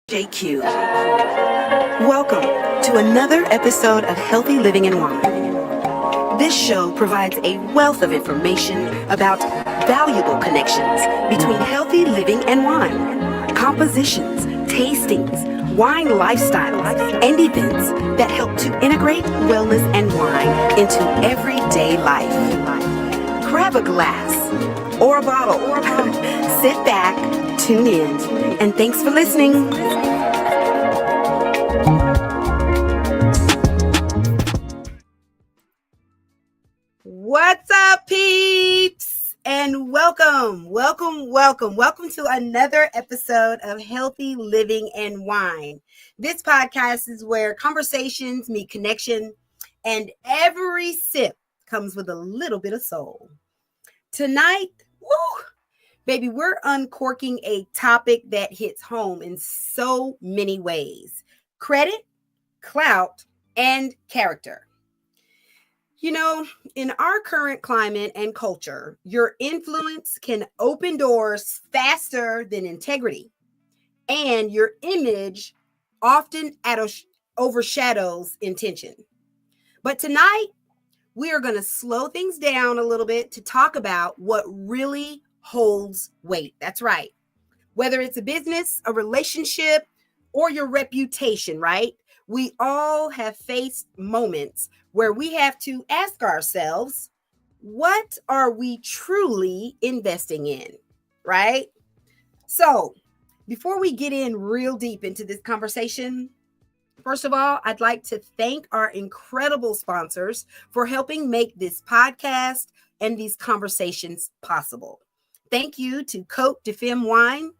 JQue. Welcome to another episode of Healthy Living and Wine. This show provides a wealth of information about valuable connections between healthy living and wine, compositions, tastings, wine lifestyles, and events that help to integrate wellness and wine into everyday life. Grab a glass or a bottle, sit back, tune in, and thanks for listening. What's up, peeps? And welcome to another episode of Healthy Living and Wine. This podcast is where conversations meet connection, and every sip comes with a little bit of soul. Tonight, baby, we're uncorking a topic that hits home in so many ways: credit, clout, and character. You know, in our current climate and culture, your influence can open doors faster than integrity, and your image often overshadows intention. But tonight, we are going to slow things down a little bit to talk about what really holds weight. That's right. Whether it's a business, a relationship, or your reputation, right? We all have faced moments where we have to ask ourselves, what are we truly investing in, right? So before we get in real deep into this conversation, first of all, I'd like to thank our incredible sponsors for helping make this podcast and these conversations possible. Thank you to Cote de Femme Wine,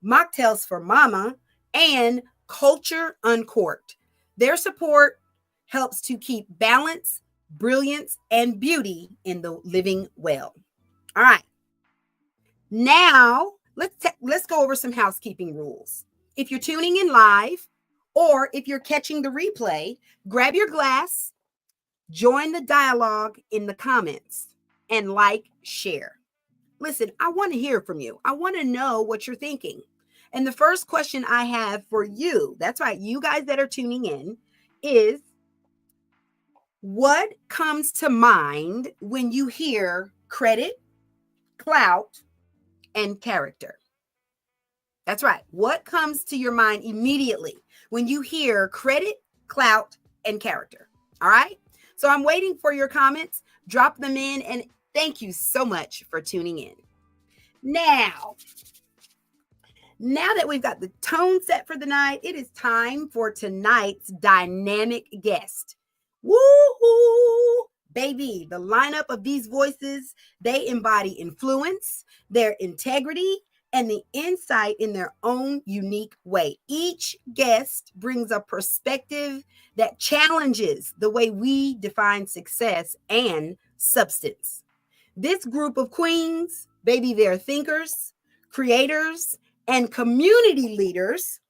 Mocktails for Mama, and Culture Uncorked. Their support helps to keep balance, brilliance, and beauty in the living well. All right. Now, let's go over some housekeeping rules. If you're tuning in live, or if you're catching the replay, grab your glass, join the dialogue in the comments, and share. Listen, I want to hear from you. I want to know what you're thinking. And the first question I have for you, that's right, you guys that are tuning in, is what comes to mind when you hear credit, clout, and character? That's right. What comes to your mind immediately when you hear credit, clout, and character? All right. So I'm waiting for your comments. Drop them in, and thank you so much for tuning in. Now that we've got the tone set for the night, it is time for tonight's dynamic guest. Woo-hoo! Baby, the lineup of these voices, they embody influence, their integrity, and the insight in their own unique way. Each guest brings a perspective that challenges the way we define success and substance. This group of queens, baby, they're thinkers, creators, and community leaders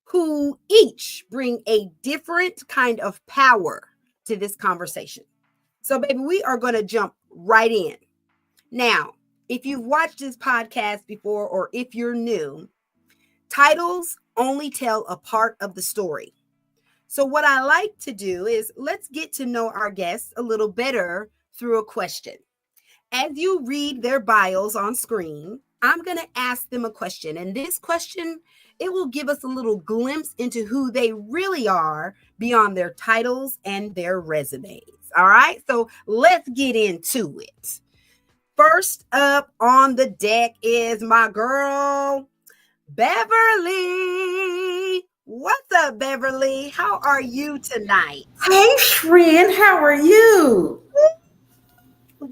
who each bring a different kind of power to this conversation. So, baby, we are going to jump right in. Now, if you've watched this podcast before, or if you're new, titles only tell a part of the story. So what I like to do is let's get to know our guests a little better through a question. As you read their bios on screen, I'm going to ask them a question. And this question, it will give us a little glimpse into who they really are beyond their titles and their resumes. All right, so let's get into it. First up on the deck is my girl, Beverly. What's up, Beverly? How are you tonight? Hey, Shrin, how are you?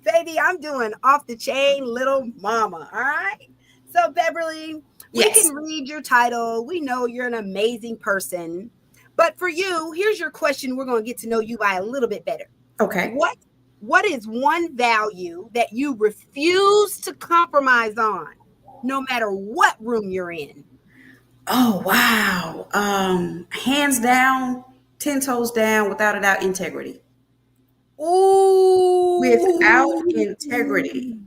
Baby, I'm doing off the chain little mama, all right? So, Beverly, we can read your title. We know you're an amazing person. But for you, here's your question. We're going to get to know you by a little bit better. Okay. What is one value that you refuse to compromise on, no matter what room you're in? Oh, wow. Hands down, 10 toes down, without a doubt, integrity. Ooh. Without integrity,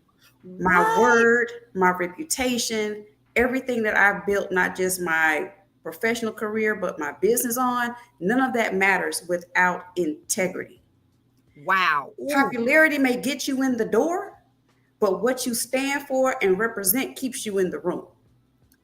my word, my reputation, everything that I've built, not just my professional career, but my business on, none of that matters without integrity. Wow. Ooh. Popularity may get you in the door, but what you stand for and represent keeps you in the room.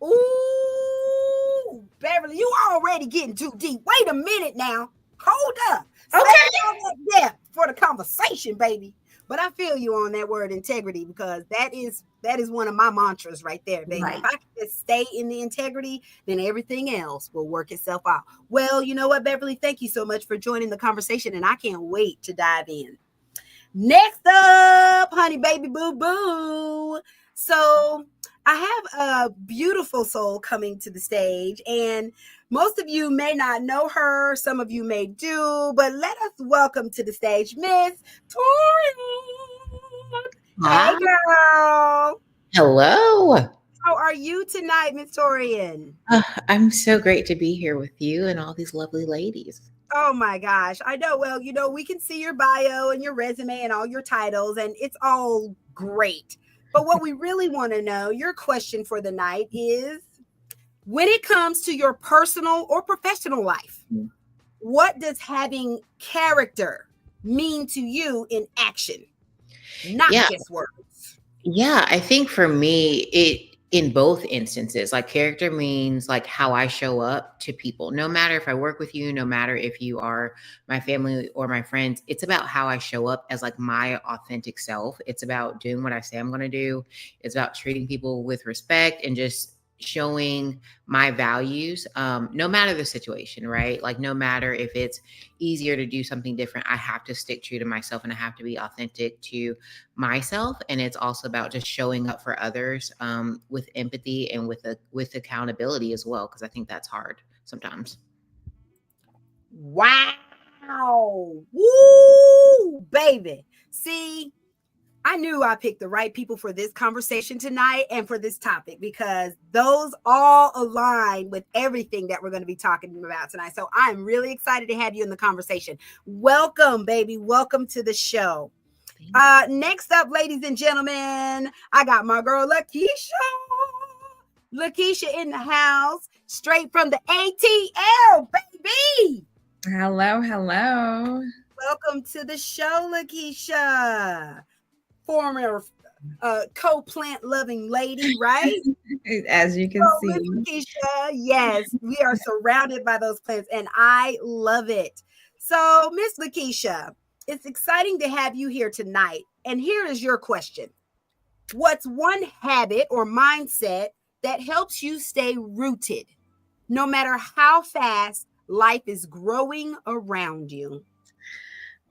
Ooh, Beverly, you already getting too deep. Wait a minute now. Hold up. Save Okay. all that depth for the conversation, baby. But I feel you on that word integrity, because that is one of my mantras right there, baby. Right. If I can just stay in the integrity, then everything else will work itself out. Well, you know what, Beverly? Thank you so much for joining the conversation, and I can't wait to dive in. Next up, honey baby boo boo. So I have a beautiful soul coming to the stage, and most of you may not know her, some of you may do, but let us welcome to the stage Miss Torian. Hey, Hi. girl. Hello. How are you tonight, Miss Torian? I'm so great to be here with you and all these lovely ladies. Oh my gosh. I know. Well, we can see your bio and your resume and all your titles, and it's all great. But what we really want to know, your question for the night is, when it comes to your personal or professional life, what does having character mean to you in action, not Yeah. just words? Yeah. I think for me, in both instances, like character means like how I show up to people, no matter if I work with you, no matter if you are my family or my friends, it's about how I show up as like my authentic self. It's about doing what I say I'm going to do. It's about treating people with respect and just showing my values, no matter the situation, right? Like no matter if it's easier to do something different, I have to stick true to myself and I have to be authentic to myself. And it's also about just showing up for others, with empathy and with accountability as well, because I think that's hard sometimes. Wow. Woo, baby. See, I knew I picked the right people for this conversation tonight and for this topic, because those all align with everything that we're going to be talking about tonight. So I'm really excited to have you in the conversation. Welcome, baby. Welcome to the show. Next up, ladies and gentlemen, I got my girl Lakeisha. Lakeisha in the house, straight from the ATL, baby. Hello. Welcome to the show, Lakeisha. Former co-plant loving lady, right? As you can So, see. Miss Lakeisha, yes, we are surrounded by those plants, and I love it. So, Miss Lakeisha, it's exciting to have you here tonight. And here is your question. What's one habit or mindset that helps you stay rooted, no matter how fast life is growing around you?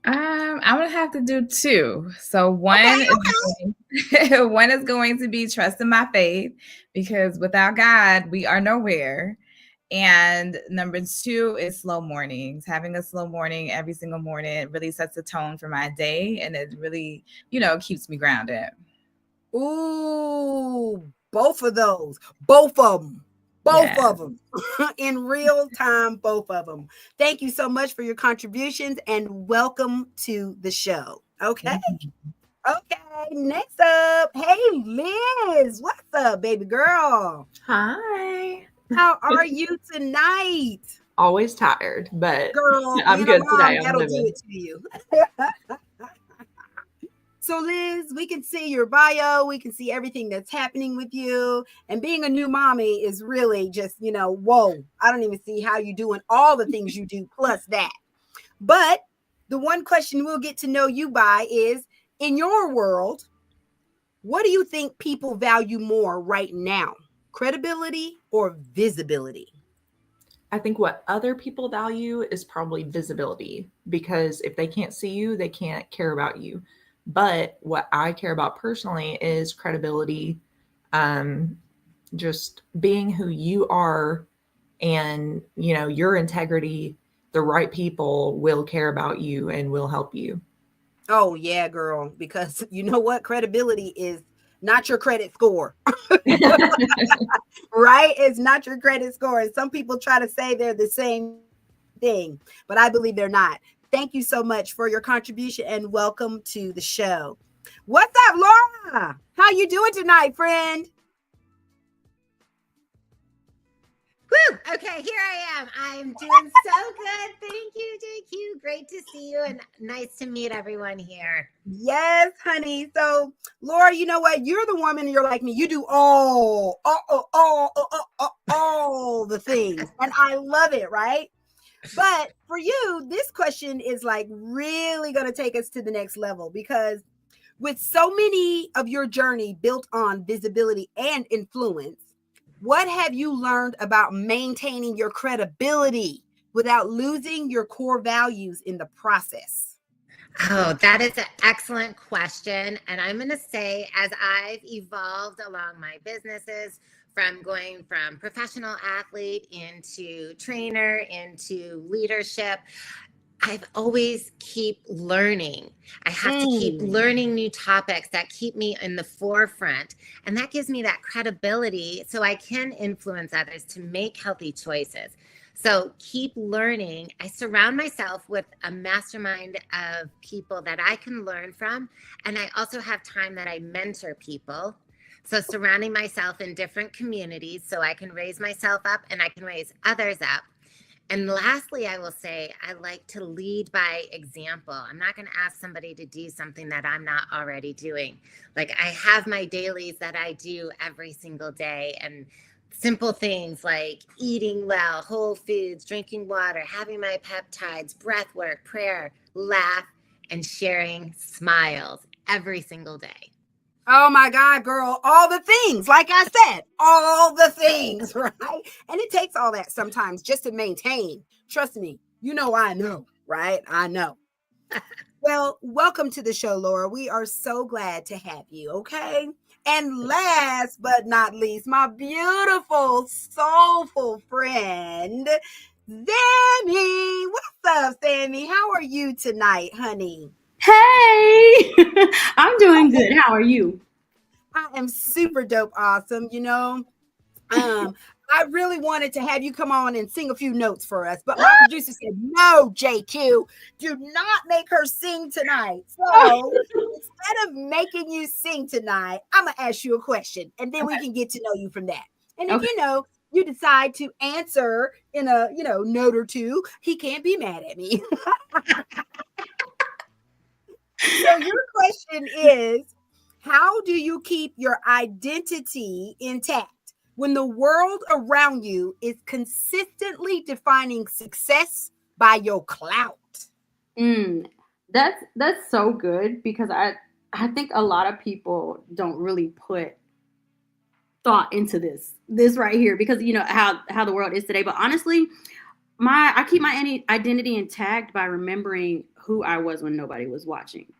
I'm gonna have to do two. So one is going to be trusting my faith, because without God, we are nowhere. And number two is slow mornings. Having a slow morning every single morning, it really sets the tone for my day, and it really, keeps me grounded. Ooh, both of those, both of them. Both Yeah. of them in real time, both of them. Thank you so much for your contributions and welcome to the show. Okay. Okay. Next up, hey, Liz. What's up, baby girl? Hi. How are you tonight? Always tired, but Girl, I'm being a good mom, today. I'm that'll do living. it to you. So, Liz, we can see your bio. We can see everything that's happening with you. And being a new mommy is really just, whoa. I don't even see how you're doing all the things you do plus that. But the one question we'll get to know you by is, in your world, what do you think people value more right now? Credibility or visibility? I think what other people value is probably visibility, because if they can't see you, they can't care about you. But what I care about personally is credibility, just being who you are, and your integrity. The right people will care about you and will help you. Oh, yeah, girl, because you know what? Credibility is not your credit score. Right? It's not your credit score. And some people try to say they're the same thing, but I believe they're not. Thank you so much for your contribution and welcome to the show. What's up, Laura? How you doing tonight, friend? Woo! Okay, here I am. I'm doing so good. Thank you, JQue. Great to see you and nice to meet everyone here. Yes, honey. So, Laura, you know what? You're the woman. You're like me. You do all the things, and I love it. Right? But for you, this question is like really going to take us to the next level because with so many of your journey built on visibility and influence, what have you learned about maintaining your credibility without losing your core values in the process? Oh, that is an excellent question. And I'm going to say, as I've evolved along my businesses, from going from professional athlete into trainer, into leadership, I've always keep learning. I have to keep learning new topics that keep me in the forefront. And that gives me that credibility so I can influence others to make healthy choices. So keep learning. I surround myself with a mastermind of people that I can learn from. And I also have time that I mentor people. So surrounding myself in different communities so I can raise myself up and I can raise others up. And lastly, I will say, I like to lead by example. I'm not going to ask somebody to do something that I'm not already doing. Like I have my dailies that I do every single day, and simple things like eating well, whole foods, drinking water, having my peptides, breath work, prayer, laugh, and sharing smiles every single day. Oh my God, girl, all the things, like I said, all the things, right? And it takes all that sometimes just to maintain. Trust me, I know, right? I know. Well, welcome to the show, Laura. We are so glad to have you, okay? And last but not least, my beautiful, soulful friend, Sammy. What's up, Sammy? How are you tonight, honey? Hey, I'm doing good. How are you? I am super dope awesome. I really wanted to have you come on and sing a few notes for us, but my producer said, no, JQue, do not make her sing tonight. So instead of making you sing tonight, I'm going to ask you a question and then we can get to know you from that. And if you decide to answer in a, note or two, he can't be mad at me. So your question is, how do you keep your identity intact when the world around you is consistently defining success by your clout? That's so good because I think a lot of people don't really put thought into this right here because how the world is today. But honestly, I keep my identity intact by remembering who I was when nobody was watching.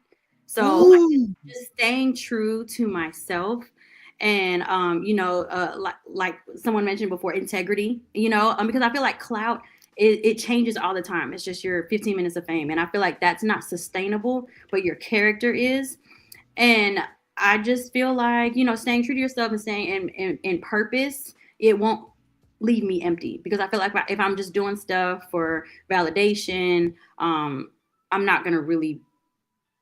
So just staying true to myself and like someone mentioned before, integrity, because I feel like clout it changes all the time. It's just your 15 minutes of fame, and I feel like that's not sustainable, but your character is. And I just feel like staying true to yourself and staying in purpose, it won't leave me empty, because I feel like if I'm just doing stuff for validation, I'm not gonna really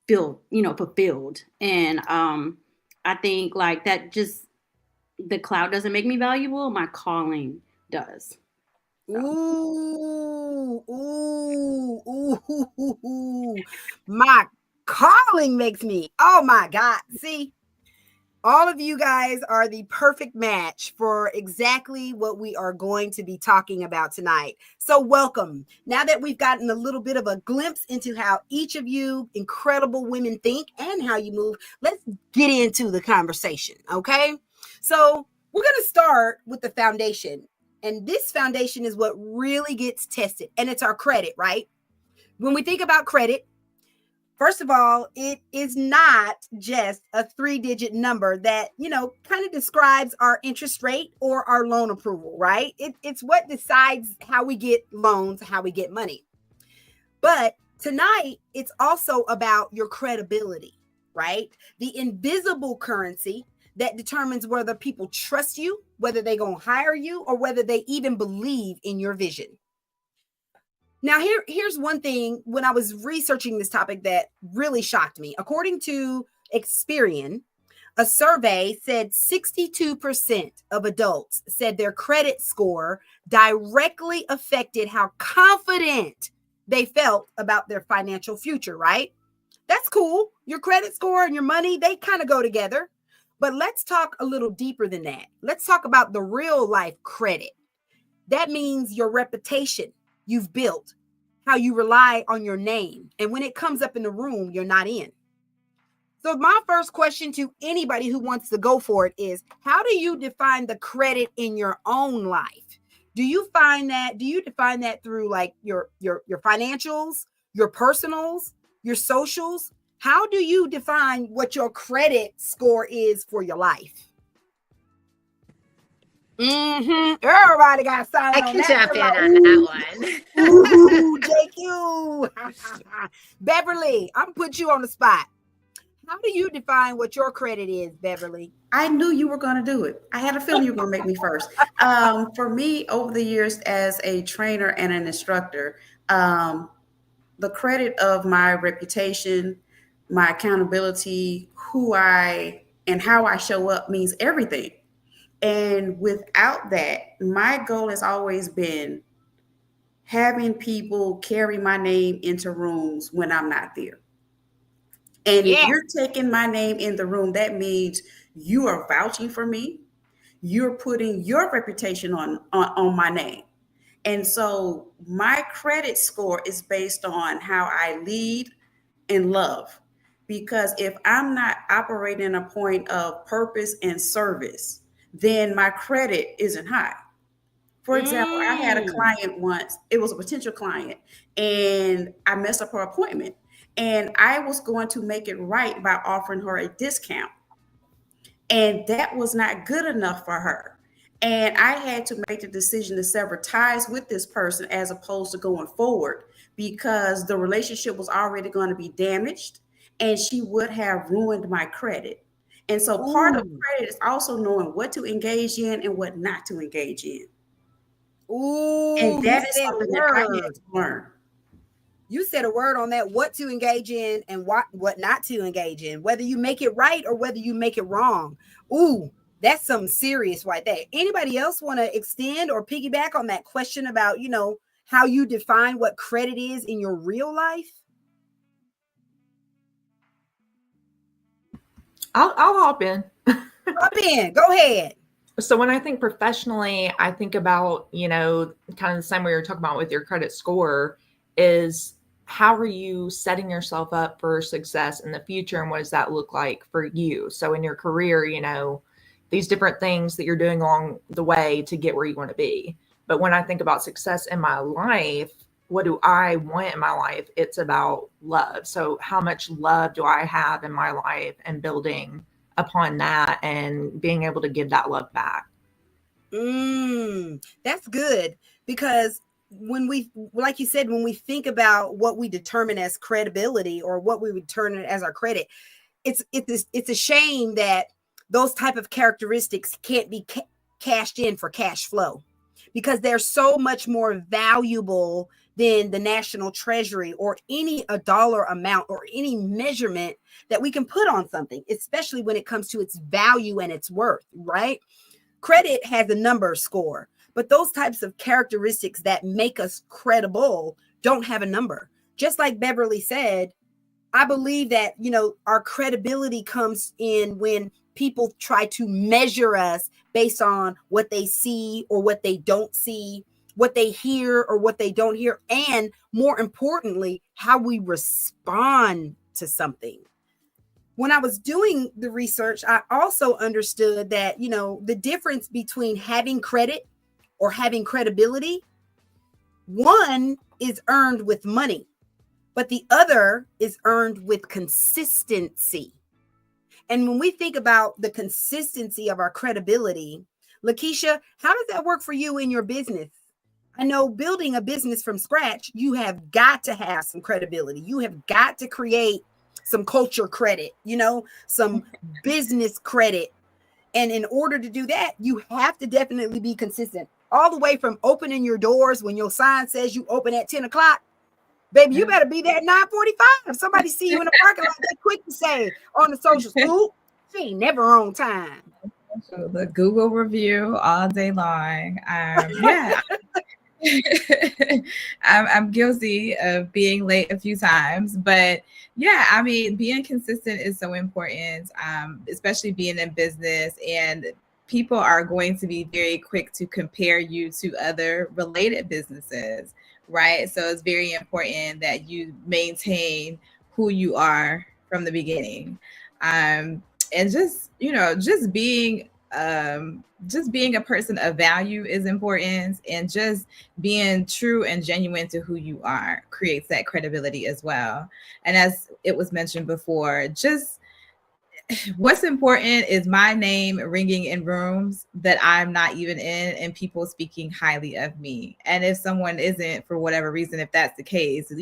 feel fulfilled. And I think like that, just the cloud doesn't make me valuable, my calling does. So. Ooh. My calling makes me, oh my God. See, all of you guys are the perfect match for exactly what we are going to be talking about tonight. So welcome. Now that we've gotten a little bit of a glimpse into how each of you incredible women think and how you move, let's get into the conversation, okay? So we're going to start with the foundation. And this foundation is what really gets tested. And it's our credit, right? When we think about credit, first of all, it is not just a 3-digit number that, kind of describes our interest rate or our loan approval, right? It's what decides how we get loans, how we get money. But tonight, it's also about your credibility, right? The invisible currency that determines whether people trust you, whether they're going to hire you, or whether they even believe in your vision. Now, here's one thing when I was researching this topic that really shocked me. According to Experian, A survey said 62% of adults said their credit score directly affected how confident they felt about their financial future, right? That's cool. Your credit score and your money, they kind of go together. But let's talk a little deeper than that. Let's talk about the real life credit. That means your reputation you've built, how you rely on your name. And when it comes up in the room, you're not in. So my first question to anybody who wants to go for it is, how do you define the credit in your own life? Do you define that through like your financials, your personals, your socials? How do you define what your credit score is for your life? Everybody got silent I on can that. jump in on that one. Ooh, JQue. Beverly, I'm put you on the spot. How do you define what your credit is, Beverly? I knew you were going to do it. I had a feeling you were going to make me first. For me, over the years as a trainer and an instructor, the credit of my reputation, my accountability, and how I show up means everything. And without that, my goal has always been having people carry my name into rooms when I'm not there. And if you're taking my name in the room, that means you are vouching for me. You're putting your reputation on my name. And so my credit score is based on how I lead and love. Because if I'm not operating a point of purpose and service, then my credit isn't high. For example, I had a client once, it was a potential client, and I messed up her appointment. And I was going to make it right by offering her a discount. And that was not good enough for her. And I had to make the decision to sever ties with this person as opposed to going forward, because the relationship was already going to be damaged and she would have ruined my credit. And so part of credit is also knowing what to engage in and what not to engage in. And that is something that I had to learn. You said a word on that, what to engage in and what not to engage in, whether you make it right or whether you make it wrong. Ooh, that's something serious right there. Anybody else want to extend or piggyback on that question about, how you define what credit is in your real life? I'll hop in. Hop in. Go ahead. So when I think professionally, I think about, kind of the same way you're talking about with your credit score is, how are you setting yourself up for success in the future? And what does that look like for you? So in your career, these different things that you're doing along the way to get where you want to be. But when I think about success in my life, what do I want in my life? It's about love. So how much love do I have in my life, and building upon that and being able to give that love back. That's good, because when we, like you said, when we think about what we determine as credibility or what we would determine as our credit, it's a shame that those type of characteristics can't be cashed in for cash flow, because they're so much more valuable than the national treasury or a dollar amount or any measurement that we can put on something, especially when it comes to its value and its worth, right? Credit has a number score, but those types of characteristics that make us credible don't have a number. Just like Beverly said, I believe that, our credibility comes in when people try to measure us based on what they see or what they don't see, what they hear or what they don't hear, and more importantly, how we respond to something. When I was doing the research, I also understood that, the difference between having credit or having credibility, one is earned with money, but the other is earned with consistency. And when we think about the consistency of our credibility, Lakeisha, how does that work for you in your business? I know building a business from scratch, you have got to have some credibility. You have got to create some culture credit, some business credit. And in order to do that, you have to definitely be consistent, all the way from opening your doors when your sign says you open at 10 o'clock. Baby, you better be there at 9:45. If somebody see you in the parking lot, they're quick to say on the socials, ooh, She ain't never on time. So the Google review all day long. Yeah, I'm guilty of being late a few times, but yeah, I mean, being consistent is so important, especially being in business, and people are going to be very quick to compare you to other related businesses, right? So it's very important that you maintain who you are from the beginning. And just, just being a person of value is important, and just being true and genuine to who you are creates that credibility as well. And as it was mentioned before, just what's important is my name ringing in rooms that I'm not even in, and people speaking highly of me. And if someone isn't, for whatever reason, if that's the case,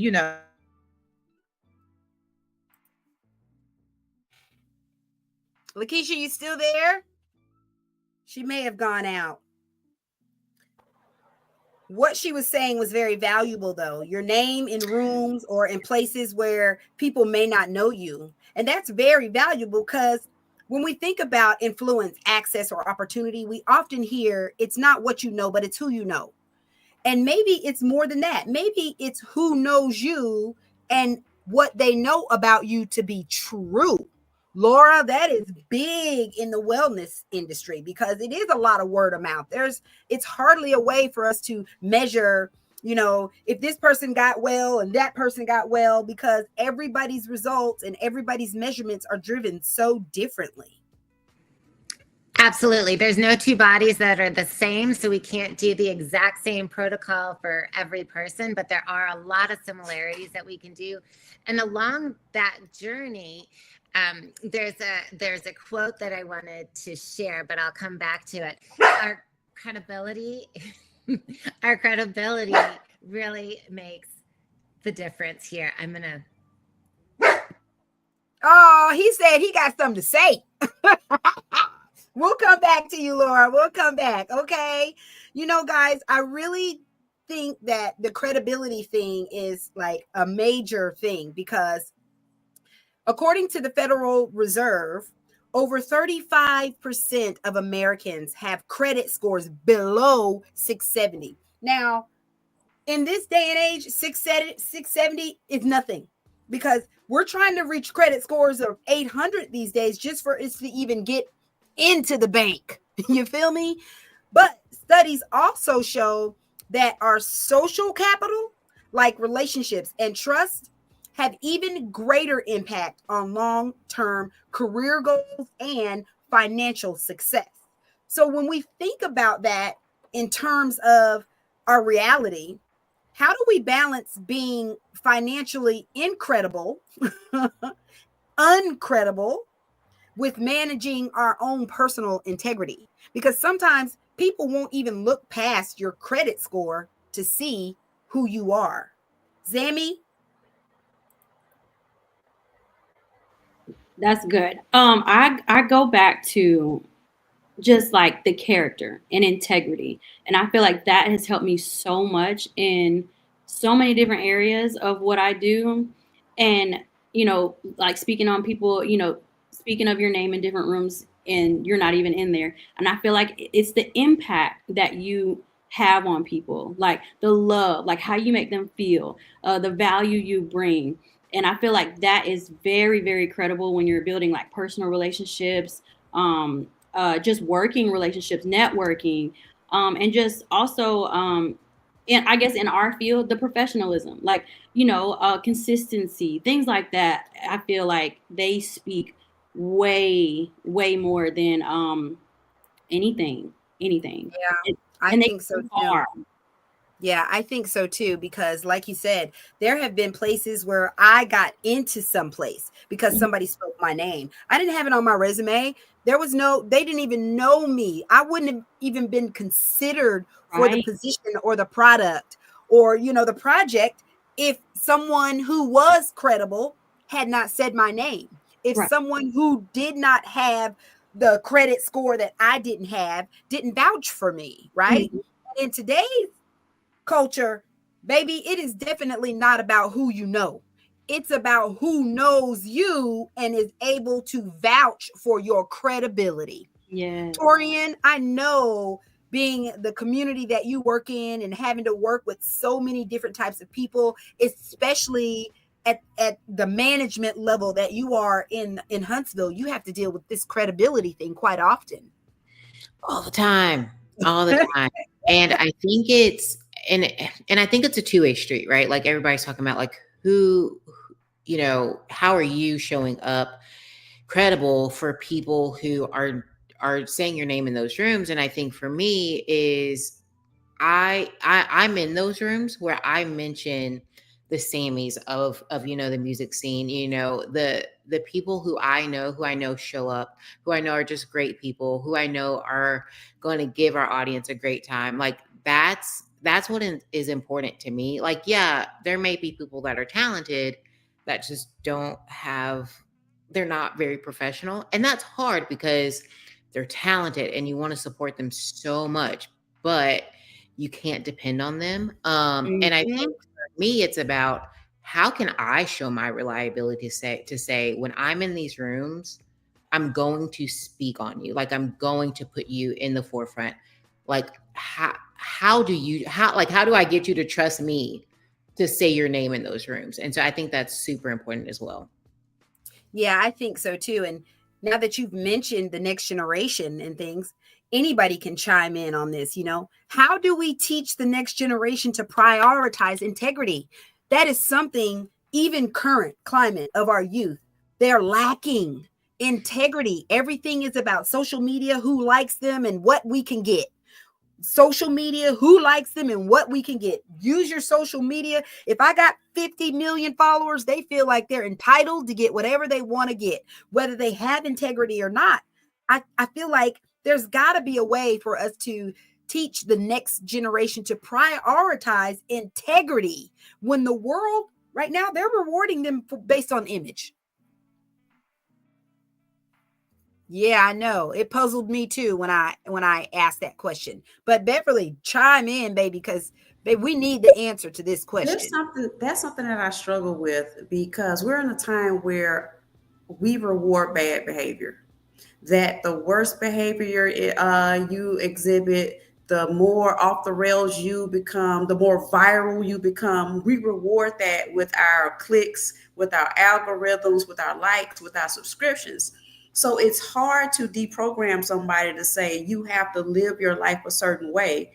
Lakeisha, you still there? She may have gone out. What she was saying was very valuable, though. Your name in rooms or in places where people may not know you. And that's very valuable, because when we think about influence, access, or opportunity, we often hear it's not what you know, but it's who you know. And maybe it's more than that. Maybe it's who knows you and what they know about you to be true. Laura, that is big in the wellness industry, because it is a lot of word of mouth. It's hardly a way for us to measure, if this person got well and that person got well, because everybody's results and everybody's measurements are driven so differently. Absolutely. There's no two bodies that are the same, so we can't do the exact same protocol for every person, but there are a lot of similarities that we can do. And along that journey, there's a quote that I wanted to share, but I'll come back to it. Our credibility really makes the difference here. Oh, he said he got something to say. We'll come back to you, Laura. We'll come back. Okay. Guys, I really think that the credibility thing is like a major thing, because according to the Federal Reserve, over 35% of Americans have credit scores below 670. Now, in this day and age, 670 is nothing, because we're trying to reach credit scores of 800 these days just for us to even get into the bank. You feel me? But studies also show that our social capital, like relationships and trust, have even greater impact on long-term career goals and financial success. So when we think about that in terms of our reality, how do we balance being financially incredible, uncredible, with managing our own personal integrity? Because sometimes people won't even look past your credit score to see who you are. Zammy? That's good. I go back to just like the character and integrity, and I feel like that has helped me so much in so many different areas of what I do. And like speaking on people, speaking of your name in different rooms, and you're not even in there. And I feel like it's the impact that you have on people, like the love, like how you make them feel, the value you bring. And I feel like that is very, very credible when you're building like personal relationships, just working relationships, networking, and just also, and I guess in our field, the professionalism, like, consistency, things like that. I feel like they speak way, way more than anything. Yeah, I And they think so go too. far. Yeah, I think so too, because like you said, there have been places where I got into some place because somebody spoke my name. I didn't have it on my resume. They didn't even know me. I wouldn't have even been considered for the Right. position or the product or, the project if someone who was credible had not said my name. If Right. someone who did not have the credit score that I didn't have didn't vouch for me, right? Mhm. In today's culture, baby, it is definitely not about who you know. It's about who knows you and is able to vouch for your credibility. Yes. Torian, I know being the community that you work in and having to work with so many different types of people, especially at the management level that you are in Huntsville, you have to deal with this credibility thing quite often. All the time. And I think it's and I think it's a two-way street, right? Like everybody's talking about like who, you know, how are you showing up credible for people who are saying your name in those rooms? And I think for me is I'm in those rooms where I mention the Sammys of you know the music scene, you know, the people who I know show up, who I know are just great people, who I know are going to give our audience a great time. Like that's what is important to me. Like, yeah, there may be people that are talented that just they're not very professional, and that's hard because they're talented and you want to support them so much, but you can't depend on them. And I think for me, it's about how can I show my reliability to say when I'm in these rooms, I'm going to speak on you. Like I'm going to put you in the forefront. Like how do I get you to trust me to say your name in those rooms? And so I think that's super important as well. Yeah, I think so too. And now that you've mentioned the next generation and things, anybody can chime in on this. You know, how do we teach the next generation to prioritize integrity? That is something, even current climate of our youth, they're lacking integrity. Everything is about social media, who likes them and what we can get. Social media, who likes them and what we can get. Use your social media. If I got 50 million followers, they feel like they're entitled to get whatever they want to get, whether they have integrity or not. I feel like there's got to be a way for us to teach the next generation to prioritize integrity when the world right now, they're rewarding them based on image. Yeah, I know. It puzzled me too when I asked that question. But Beverly, chime in, baby, because baby, we need the answer to this question. That's something that I struggle with because we're in a time where we reward bad behavior. That the worse behavior you exhibit, the more off the rails you become, the more viral you become. We reward that with our clicks, with our algorithms, with our likes, with our subscriptions. So it's hard to deprogram somebody to say you have to live your life a certain way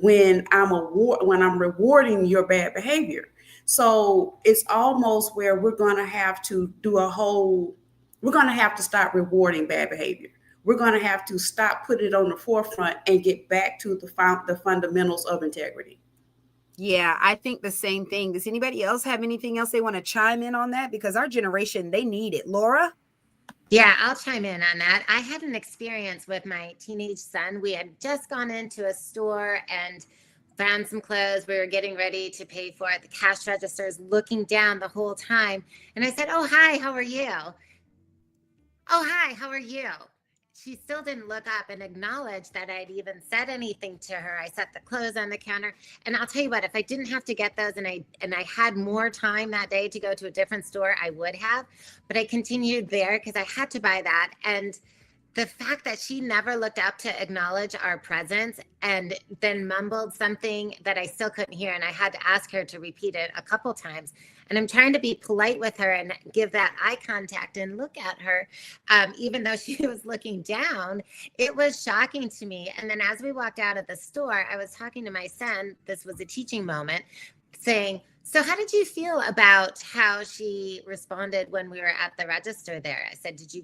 when I'm rewarding your bad behavior. So it's almost where we're going to have to we're going to have to stop rewarding bad behavior. We're going to have to stop putting it on the forefront and get back to the fundamentals of integrity. Yeah, I think the same thing. Does anybody else have anything else they want to chime in on that? Because our generation, they need it. Laura? Yeah, I'll chime in on that. I had an experience with my teenage son. We had just gone into a store and found some clothes. We were getting ready to pay for it. The cash register is looking down the whole time. And I said, "Oh, hi, how are you?" "Oh, hi, how are you?" She still didn't look up and acknowledge that I'd even said anything to her. I set the clothes on the counter. And I'll tell you what, if I didn't have to get those and I had more time that day to go to a different store, I would have. But I continued there because I had to buy that. And the fact that she never looked up to acknowledge our presence and then mumbled something that I still couldn't hear. And I had to ask her to repeat it a couple times. And I'm trying to be polite with her and give that eye contact and look at her, even though she was looking down. It was shocking to me. And then as we walked out of the store, I was talking to my son. This was a teaching moment, saying, "So how did you feel about how she responded when we were at the register there?" I said, did you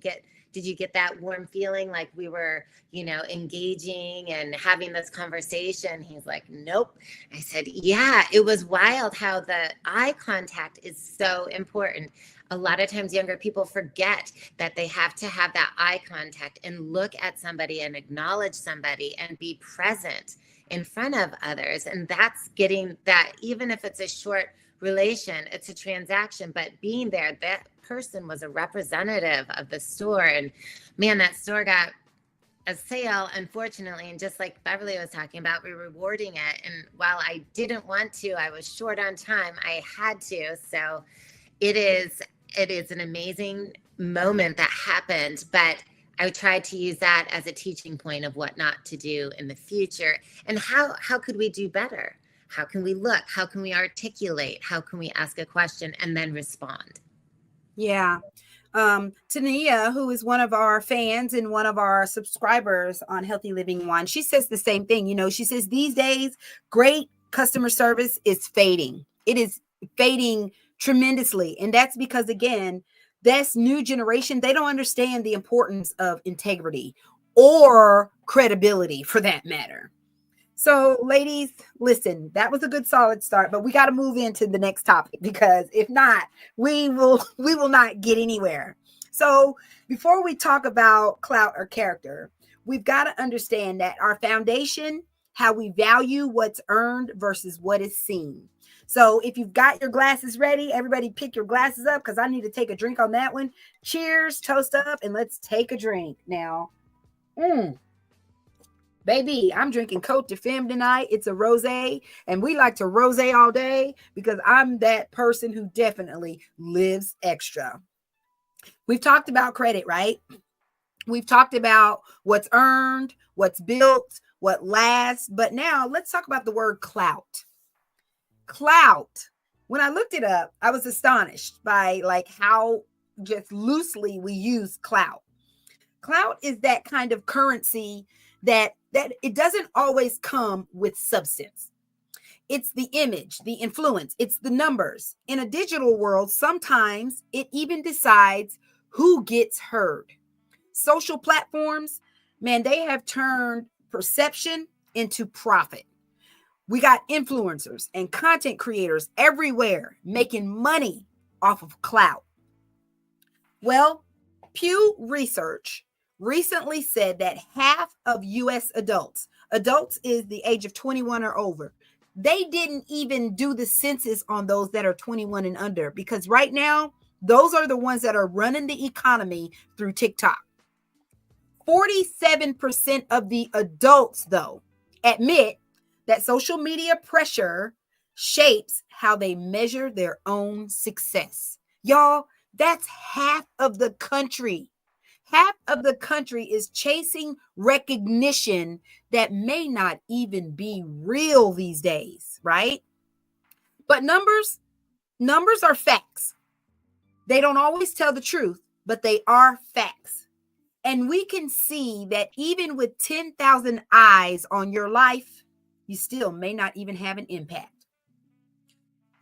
get that warm feeling like we were, engaging and having this conversation? He's like, "Nope." I said, "Yeah, it was wild how the eye contact is so important. A lot of times younger people forget that they have to have that eye contact and look at somebody and acknowledge somebody and be present in front of others." And that's getting that, even if it's a short relation, it's a transaction, but being there, that person was a representative of the store. And man, that store got a sale, unfortunately. And just like Beverly was talking about, we're rewarding it. And while I didn't want to, I was short on time, I had to. So it is an amazing moment that happened, but I tried to use that as a teaching point of what not to do in the future, and how could we do better? How can we look? How can we articulate? How can we ask a question and then respond? Yeah. Tania, who is one of our fans and one of our subscribers on Healthy Living One, she says the same thing. You know, she says these days, great customer service is fading. It is fading tremendously. And that's because, again, this new generation, they don't understand the importance of integrity or credibility for that matter. So, ladies, listen, that was a good solid start, but we got to move into the next topic, because if not, we will not get anywhere. So, before we talk about clout or character, we've got to understand that our foundation, how we value what's earned versus what is seen. So, if you've got your glasses ready, everybody pick your glasses up, because I need to take a drink on that one. Cheers, toast up, and let's take a drink now. Baby, I'm drinking Cote de Femme tonight. It's a rosé, and we like to rosé all day because I'm that person who definitely lives extra. We've talked about credit, right? We've talked about what's earned, what's built, what lasts. But now let's talk about the word clout. Clout. When I looked it up, I was astonished by like how just loosely we use clout. Clout is that kind of currency that it doesn't always come with substance. It's the image, the influence, it's the numbers. In a digital world, sometimes it even decides who gets heard. Social platforms, man, they have turned perception into profit. We got influencers and content creators everywhere making money off of clout. Well, Pew Research recently said that half of U.S. adults is the age of 21 or over. They didn't even do the census on those that are 21 and under, because right now, those are the ones that are running the economy through TikTok. 47% of the adults, though, admit that social media pressure shapes how they measure their own success. Y'all, that's half of the country. Half of the country is chasing recognition that may not even be real these days, right? But numbers are facts. They don't always tell the truth, but they are facts. And we can see that even with 10,000 eyes on your life, you still may not even have an impact.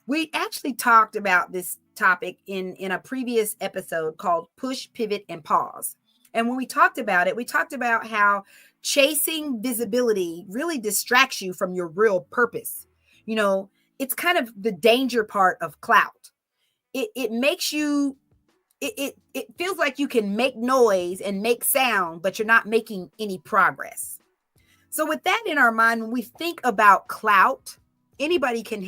We actually talked about this topic in a previous episode called Push, Pivot, and Pause. And when we talked about it, we talked about how chasing visibility really distracts you from your real purpose. You know, it's kind of the danger part of clout. It makes you, it feels like you can make noise and make sound, but you're not making any progress. So with that in our mind, when we think about clout, anybody can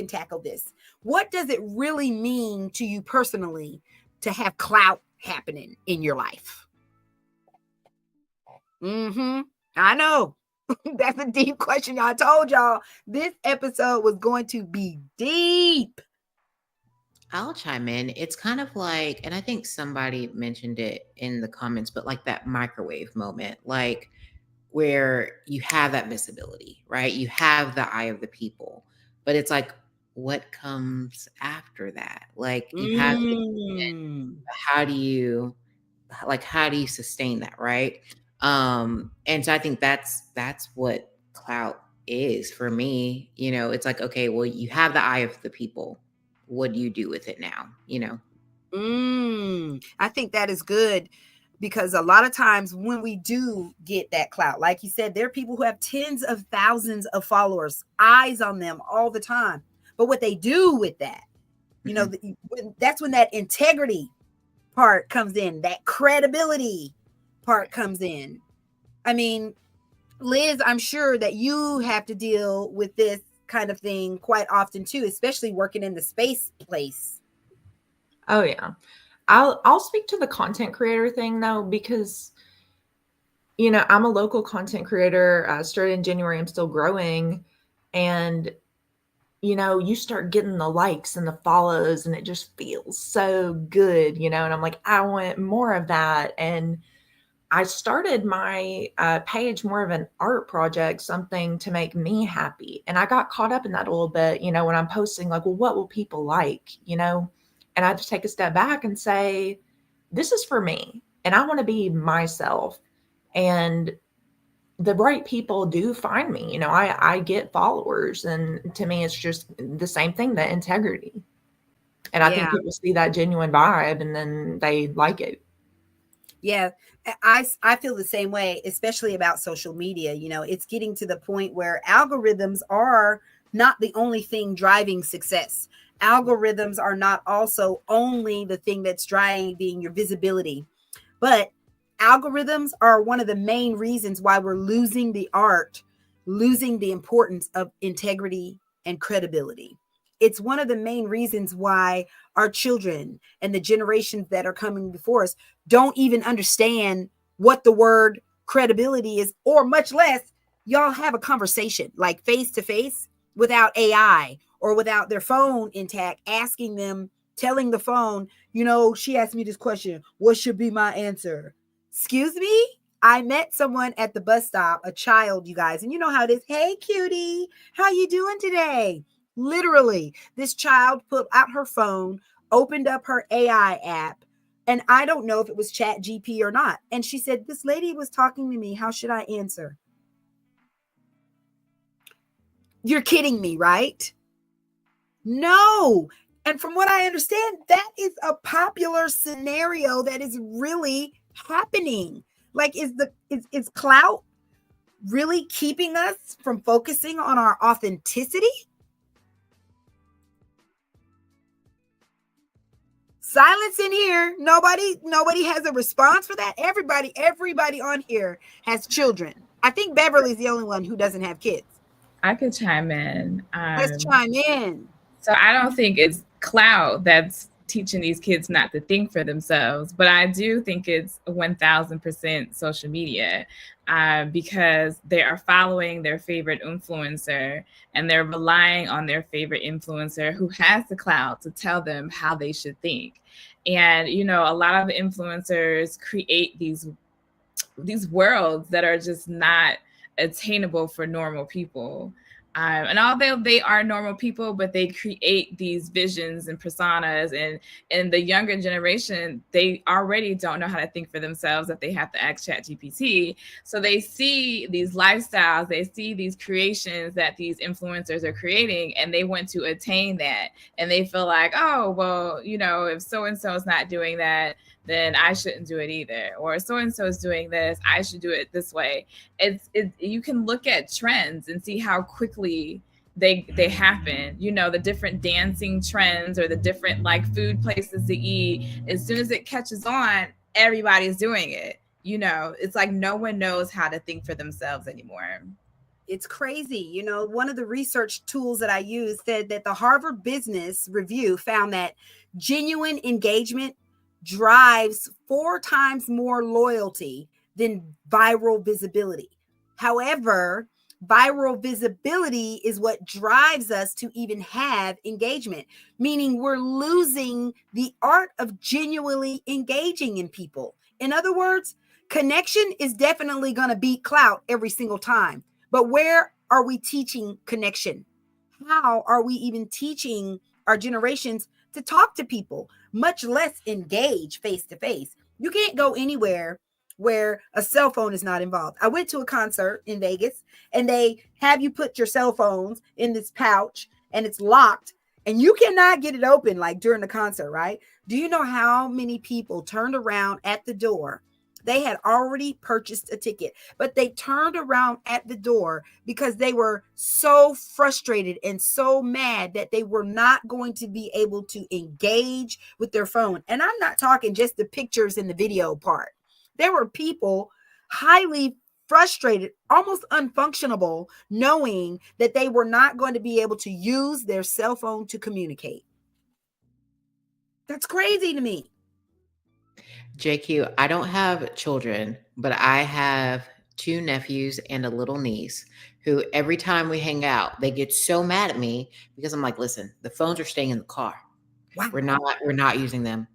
tackle this. What does it really mean to you personally to have clout happening in your life? I know. That's a deep question. I told y'all this episode was going to be deep. I'll chime in. It's kind of like, and I think somebody mentioned it in the comments, but like that microwave moment, like where you have that visibility, right? You have the eye of the people, but it's like, what comes after that? Like you have, how do you sustain that, right? And so I think that's what clout is for me. You know, it's like, okay, well, you have the eye of the people. What do you do with it now? You know? I think that is good, because a lot of times when we do get that clout, like you said, there are people who have tens of thousands of followers, eyes on them all the time. But what they do with that, you know, that's when that integrity part comes in, that credibility part comes in. I mean, Liz, I'm sure that you have to deal with this kind of thing quite often too, especially working in the space place. Oh yeah. I'll speak to the content creator thing though, because you know, I'm a local content creator. I started in January. I'm still growing, and you start getting the likes and the follows, and it just feels so good, and I'm like, I want more of that. And I started my page more of an art project, something to make me happy. And I got caught up in that a little bit, when I'm posting, like, well, what will people like, And I had to take a step back and say, this is for me, and I want to be myself. And the right people do find me. I get followers, and to me, it's just the same thing, that integrity. And I think people see that genuine vibe, and then they like it. Yeah, I feel the same way, especially about social media. It's getting to the point where algorithms are not the only thing driving success. Algorithms are not also only the thing that's driving your visibility, but algorithms are one of the main reasons why we're losing the art, losing the importance of integrity and credibility. It's one of the main reasons why our children and the generations that are coming before us don't even understand what the word credibility is, or much less y'all have a conversation like face to face without AI or without their phone intact, asking them, telling the phone, she asked me this question, what should be my answer? Excuse me? I met someone at the bus stop, a child, you guys, and you know how it is. Hey, cutie, how you doing today? Literally, this child put out her phone, opened up her AI app, and I don't know if it was JQue or not. And she said, this lady was talking to me. How should I answer? You're kidding me, right? No. And from what I understand, that is a popular scenario that is really happening. Like, is Clout really keeping us from focusing on our authenticity? Silence in here. Nobody has a response for that. Everybody on here has children. I think Beverly's the only one who doesn't have kids. I could chime in. Let's chime in. So I don't think it's Clout that's teaching these kids not to think for themselves, but I do think it's 1000% social media, because they are following their favorite influencer, and they're relying on their favorite influencer who has the clout to tell them how they should think. And, a lot of influencers create these worlds that are just not attainable for normal people. And although they are normal people, but they create these visions and personas, and in the younger generation, they already don't know how to think for themselves, that they have to ask ChatGPT. So they see these lifestyles, they see these creations that these influencers are creating, and they want to attain that. And they feel like, oh, well, if so-and-so is not doing that, then I shouldn't do it either. Or so-and-so is doing this, I should do it this way. You can look at trends and see how quickly they happen. The different dancing trends, or the different like food places to eat. As soon as it catches on, everybody's doing it. It's like no one knows how to think for themselves anymore. It's crazy. One of the research tools that I use said that the Harvard Business Review found that genuine engagement drives 4 times more loyalty than viral visibility. However, viral visibility is what drives us to even have engagement, meaning we're losing the art of genuinely engaging in people. In other words, connection is definitely going to beat clout every single time. But where are we teaching connection? How are we even teaching our generations to talk to people, much less engage face to face? You can't go anywhere where a cell phone is not involved. I went to a concert in Vegas, and they have you put your cell phones in this pouch, and it's locked, and you cannot get it open like during the concert, right? Do you know how many people turned around at the door? They had already purchased a ticket, but they turned around at the door because they were so frustrated and so mad that they were not going to be able to engage with their phone. And I'm not talking just the pictures and the video part. There were people highly frustrated, almost unfunctionable, knowing that they were not going to be able to use their cell phone to communicate. That's crazy to me. JQue, I don't have children, but I have 2 nephews and a little niece who every time we hang out, they get so mad at me because I'm like, listen, the phones are staying in the car. Wow. We're not using them.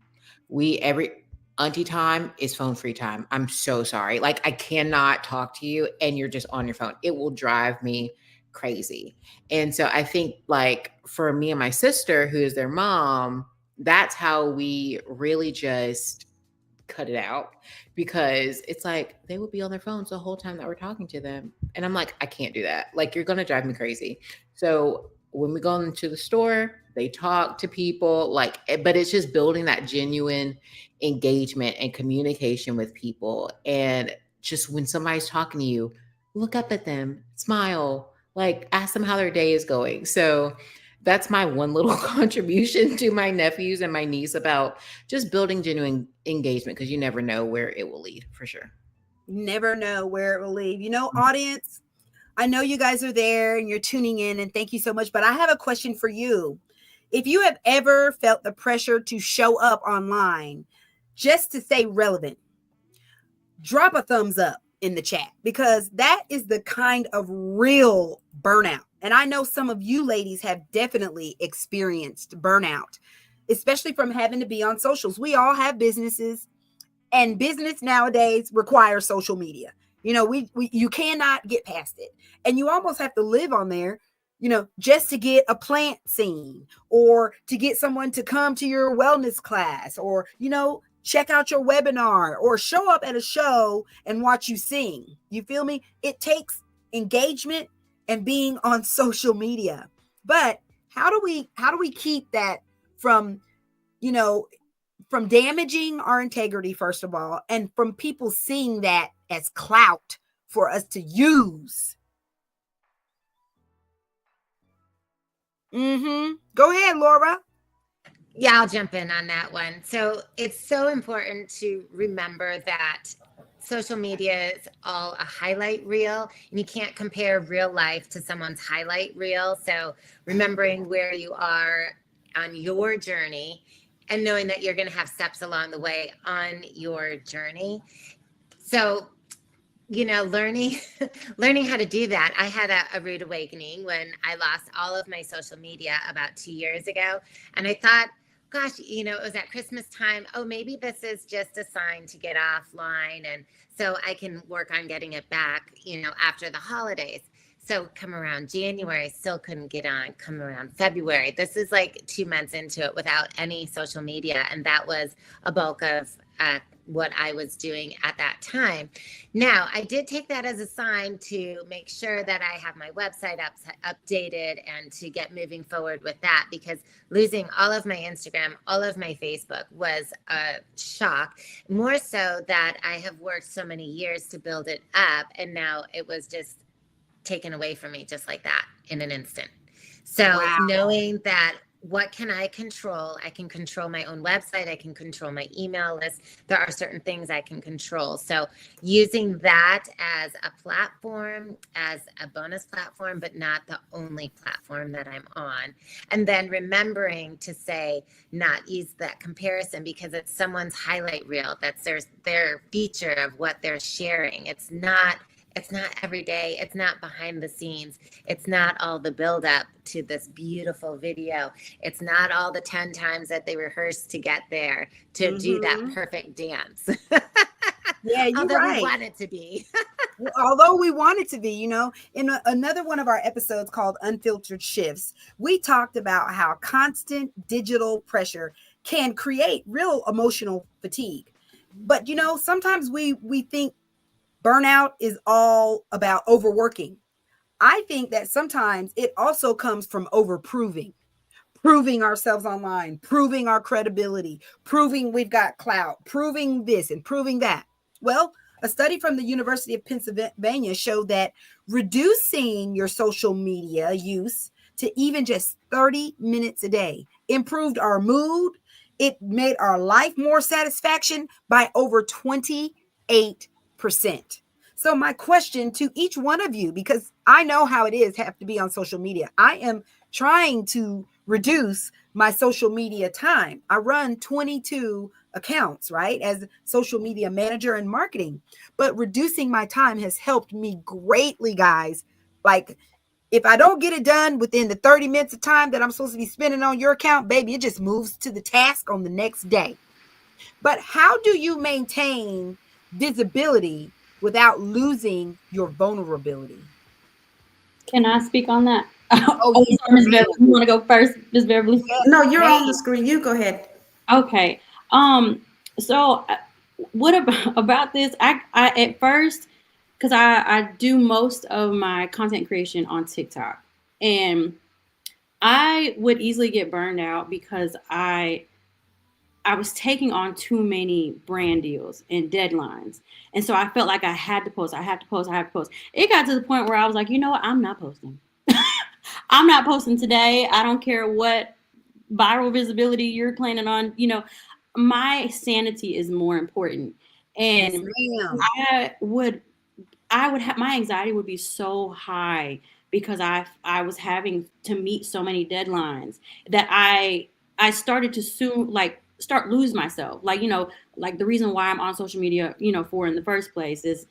Every auntie time is phone free time. I'm so sorry. Like I cannot talk to you and you're just on your phone. It will drive me crazy. And so I think like for me and my sister, who is their mom, that's how we really just cut it out, because it's like they would be on their phones the whole time that we're talking to them. And I'm like, I can't do that. Like, you're going to drive me crazy. So when we go into the store, they talk to people, like, but it's just building that genuine engagement and communication with people. And just when somebody's talking to you, look up at them, smile, like ask them how their day is going. So that's my one little contribution to my nephews and my niece about just building genuine engagement, because you never know where it will lead, for sure. Never know where it will lead. You know, audience, I know you guys are there and you're tuning in, and thank you so much. But I have a question for you. If you have ever felt the pressure to show up online just to stay relevant, drop a thumbs up in the chat, because that is the kind of real burnout. And I know some of you ladies have definitely experienced burnout, especially from having to be on socials. We all have businesses, and business nowadays requires social media. You know, you cannot get past it. And you almost have to live on there, you know, just to get a plant seen, or to get someone to come to your wellness class, or, you know, check out your webinar, or show up at a show and watch you sing. You feel me? It takes engagement and being on social media. But how do we keep that from, you know, from damaging our integrity, first of all, and from people seeing that as clout for us to use? Go ahead, Laura. Yeah, I'll jump in on that one. So it's so important to remember that social media is all a highlight reel, and you can't compare real life to someone's highlight reel. So remembering where you are on your journey and knowing that you're going to have steps along the way on your journey. So, you know, learning how to do that. I had a rude awakening when I lost all of my social media about 2 years ago. And I thought, gosh, you know, it was at Christmas time. Oh, maybe this is just a sign to get offline, and so I can work on getting it back, you know, after the holidays. So come around January, still couldn't get on. Come around February. This is like 2 months into it without any social media. And that was a bulk of what I was doing at that time. Now, I did take that as a sign to make sure that I have my website updated and to get moving forward with that, because losing all of my Instagram, all of my Facebook was a shock, more so that I have worked so many years to build it up, and now it was just taken away from me just like that in an instant. So knowing that, what can I control? I can control my own website. I can control my email list. There are certain things I can control. So using that as a platform, as a bonus platform, but not the only platform that I'm on. And then remembering to say, not use that comparison, because it's someone's highlight reel. That's their feature of what they're sharing. It's not every day. It's not behind the scenes. It's not all the build up to this beautiful video. It's not all the 10 times that they rehearsed to get there to do that perfect dance. Yeah, you're Although right. we want it to be. Although we want it to be, you know, in another one of our episodes called Unfiltered Shifts, we talked about how constant digital pressure can create real emotional fatigue. But, you know, sometimes we think burnout is all about overworking. I think that sometimes it also comes from proving ourselves online, proving our credibility, proving we've got clout, proving this and proving that. Well, a study from the University of Pennsylvania showed that reducing your social media use to even just 30 minutes a day improved our mood. It made our life more satisfaction by over 28%. So my question to each one of you, because I know how it is to have to be on social media, I am trying to reduce my social media time. I run 22 accounts, right, as social media manager and marketing, but reducing my time has helped me greatly, guys. Like, if I don't get it done within the 30 minutes of time that I'm supposed to be spending on your account, baby, it just moves to the task on the next day. But how do you maintain visibility without losing your vulnerability? Can I speak on that? Oh, Oh, yes, sorry, Ms. Beverly. ma'am. You want to go first, Ms. Beverly? Yes, No, you're on the ma'am. screen. You go ahead. Okay. So what about this? I at first, because I do most of my content creation on TikTok, and I would easily get burned out because I was taking on too many brand deals and deadlines. And so I felt like I had to post, I have to post, I have to post. It got to the point where I was like, you know what? I'm not posting. I'm not posting today. I don't care what viral visibility you're planning on. My sanity is more important. Yes, And ma'am. I would have, my anxiety would be so high because I was having to meet so many deadlines that I started to soon start lose myself. Like the reason why I'm on social media, for in the first place is,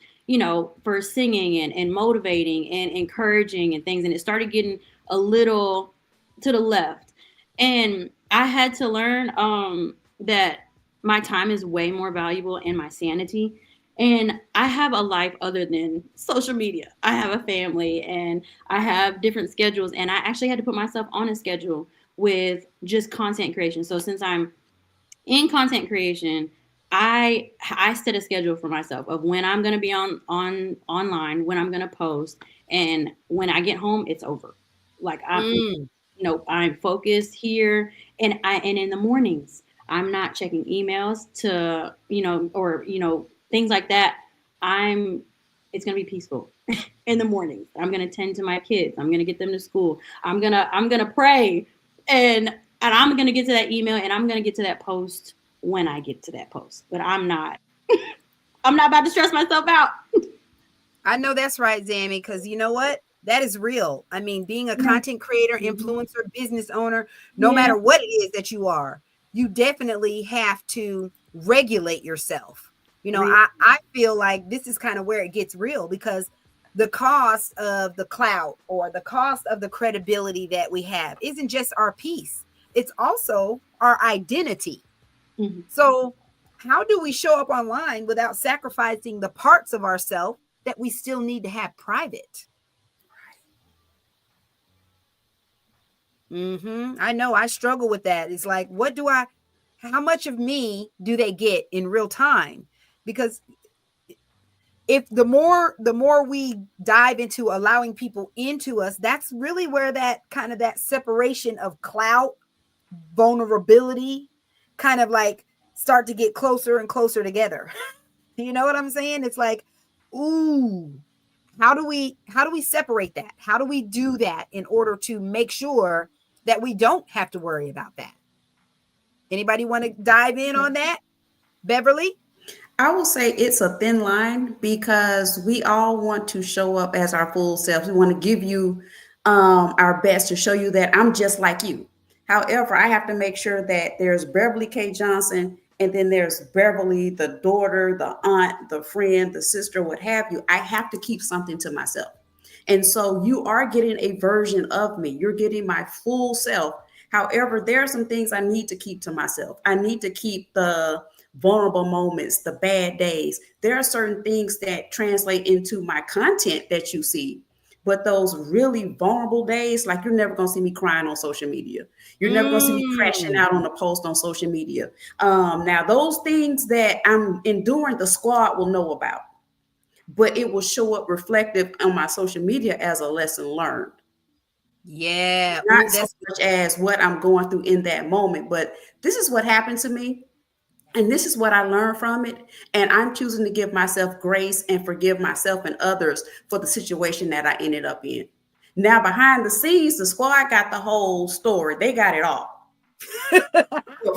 for singing and motivating and encouraging and things. And it started getting a little to the left. And I had to learn that my time is way more valuable and my sanity. And I have a life other than social media. I have a family and I have different schedules. And I actually had to put myself on a schedule with just content creation. So since I'm in content creation, I set a schedule for myself of when I'm going to be on online, when I'm going to post, and when I get home, it's over. Like I'm focused here, and in the mornings, I'm not checking emails to or things like that. It's gonna be peaceful in the mornings. I'm gonna tend to my kids. I'm gonna get them to school. I'm gonna pray, and I'm gonna get to that email, and I'm gonna get to that post when I get to that post. But I'm not about to stress myself out. I know that's right, Zammy, because you know what? That is real. I mean, being a content creator, influencer, business owner, no matter what it is that you are, you definitely have to regulate yourself. I feel like this is kind of where it gets real, because the cost of the clout or the cost of the credibility that we have isn't just our peace, it's also our identity. Mhm. So, how do we show up online without sacrificing the parts of ourselves that we still need to have private? I know I struggle with that. It's like, how much of me do they get in real time? Because if the more we dive into allowing people into us, that's really where that separation of clout, vulnerability, kind of like start to get closer and closer together. You know what I'm saying? It's like, ooh, how do we separate that? How do we do that in order to make sure that we don't have to worry about that? Anybody want to dive in on that? Beverly? I will say it's a thin line, because we all want to show up as our full selves. We want to give you our best to show you that I'm just like you. However, I have to make sure that there's Beverly K. Johnson, and then there's Beverly, the daughter, the aunt, the friend, the sister, what have you. I have to keep something to myself. And so you are getting a version of me. You're getting my full self. However, there are some things I need to keep to myself. I need to keep the vulnerable moments, the bad days. There are certain things that translate into my content that you see. But those really vulnerable days, like, you're never going to see me crying on social media. You're never going to see me crashing out on a post on social media. Now, those things that I'm enduring, the squad will know about, but it will show up reflective on my social media as a lesson learned. Yeah. Not Ooh, so that's much as what I'm going through in that moment, but this is what happened to me. And this is what I learned from it. And I'm choosing to give myself grace and forgive myself and others for the situation that I ended up in. Now, behind the scenes, the squad got the whole story. They got it all.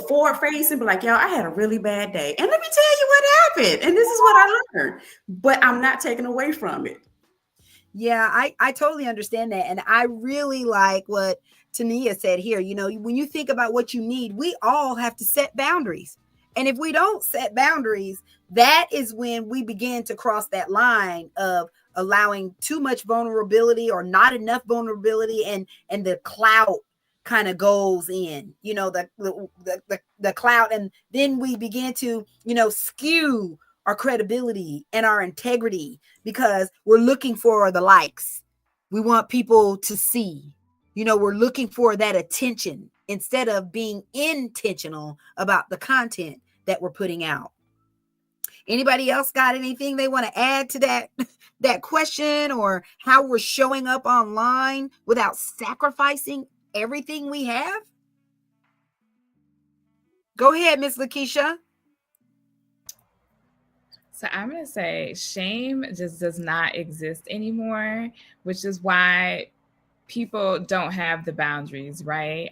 Forward facing, but like, y'all, I had a really bad day. And let me tell you what happened. And this is what I learned. But I'm not taking away from it. Yeah, I totally understand that. And I really like what Tania said here. You know, when you think about what you need, we all have to set boundaries. And if we don't set boundaries, that is when we begin to cross that line of allowing too much vulnerability or not enough vulnerability, and the clout kind of goes in, you know, the clout. And then we begin to, you know, skew our credibility and our integrity because we're looking for the likes. We want people to see. You know, we're looking for that attention instead of being intentional about the content that we're putting out. Anybody else got anything they want to add to that question, or how we're showing up online without sacrificing everything we have? Go ahead, Miss Lakeisha. So I'm going to say shame just does not exist anymore, which is why people don't have the boundaries, right?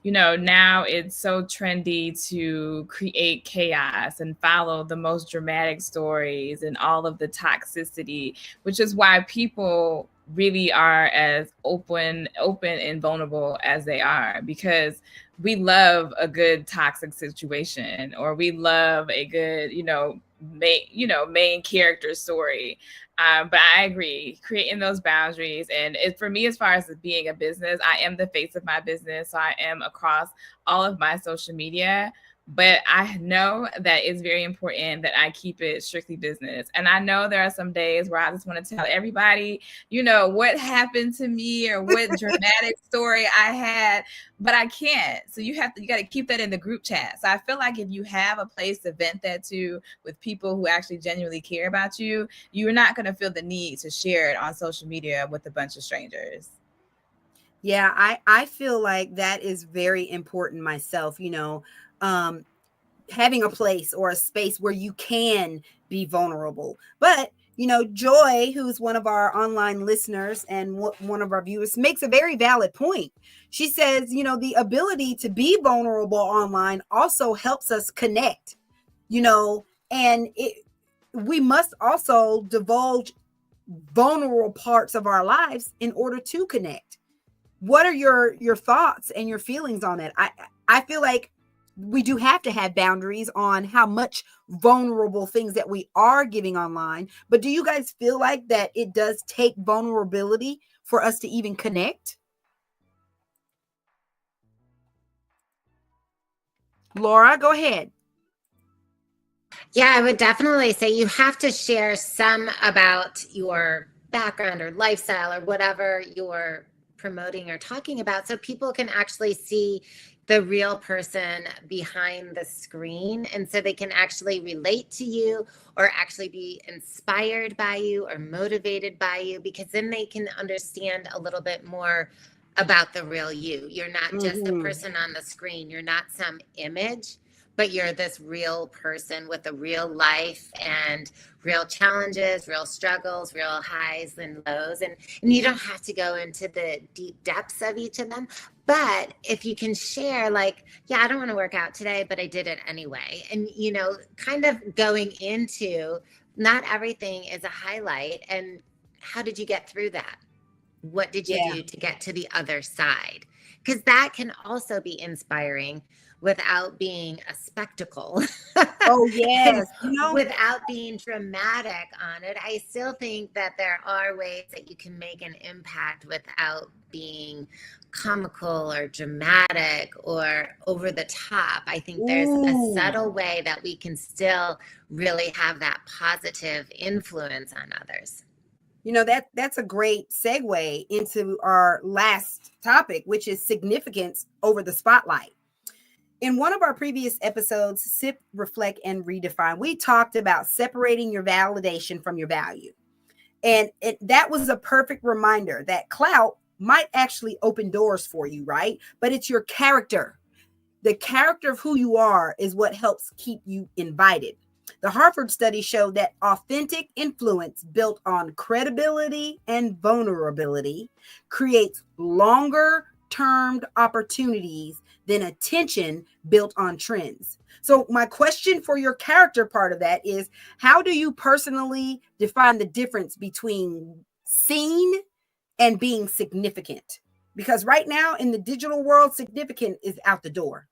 You know, now it's so trendy to create chaos and follow the most dramatic stories and all of the toxicity, which is why people really are as open and vulnerable as they are, because we love a good toxic situation, or we love a good, main character story. But I agree, creating those boundaries. And for me, as far as being a business, I am the face of my business. So I am across all of my social media. But I know that it's very important that I keep it strictly business. And I know there are some days where I just want to tell everybody, you know, what happened to me or what dramatic story I had, but I can't. So you got to keep that in the group chat. So I feel like if you have a place to vent that to with people who actually genuinely care about you, you're not going to feel the need to share it on social media with a bunch of strangers. Yeah, I feel like that is very important myself, you know, having a place or a space where you can be vulnerable. But, you know, Joy, who's one of our online listeners and one of our viewers, makes a very valid point. She says, you know, the ability to be vulnerable online also helps us connect, you know, and we must also divulge vulnerable parts of our lives in order to connect. What are your thoughts and your feelings on that? I feel like we do have to have boundaries on how much vulnerable things that we are giving online. But do you guys feel like that it does take vulnerability for us to even connect? Laura, go ahead. Yeah, I would definitely say you have to share some about your background or lifestyle or whatever you're promoting or talking about, so people can actually see the real person behind the screen, and so they can actually relate to you or actually be inspired by you or motivated by you, because then they can understand a little bit more about the real you. You're not just the person on the screen. You're not some image, but you're this real person with a real life and real challenges, real struggles, real highs and lows. And you don't have to go into the deep depths of each of them. But if you can share, like, yeah, I don't want to work out today, but I did it anyway. And, you know, kind of going into not everything is a highlight. And how did you get through that? What did you do to get to the other side? Because that can also be inspiring without being a spectacle. Oh, yes. You know, without being dramatic on it. I still think that there are ways that you can make an impact without being comical or dramatic or over the top. I think there's a subtle way that we can still really have that positive influence on others. You know, that's a great segue into our last topic, which is significance over the spotlight. In one of our previous episodes, Sip, Reflect, and Redefine, we talked about separating your validation from your value. And that was a perfect reminder that clout might actually open doors for you, right? But it's your character. The character of who you are is what helps keep you invited. The Harvard study showed that authentic influence built on credibility and vulnerability creates longer term opportunities than attention built on trends. So my question for your character part of that is, how do you personally define the difference between seen and being significant. Because right now in the digital world, significant is out the door.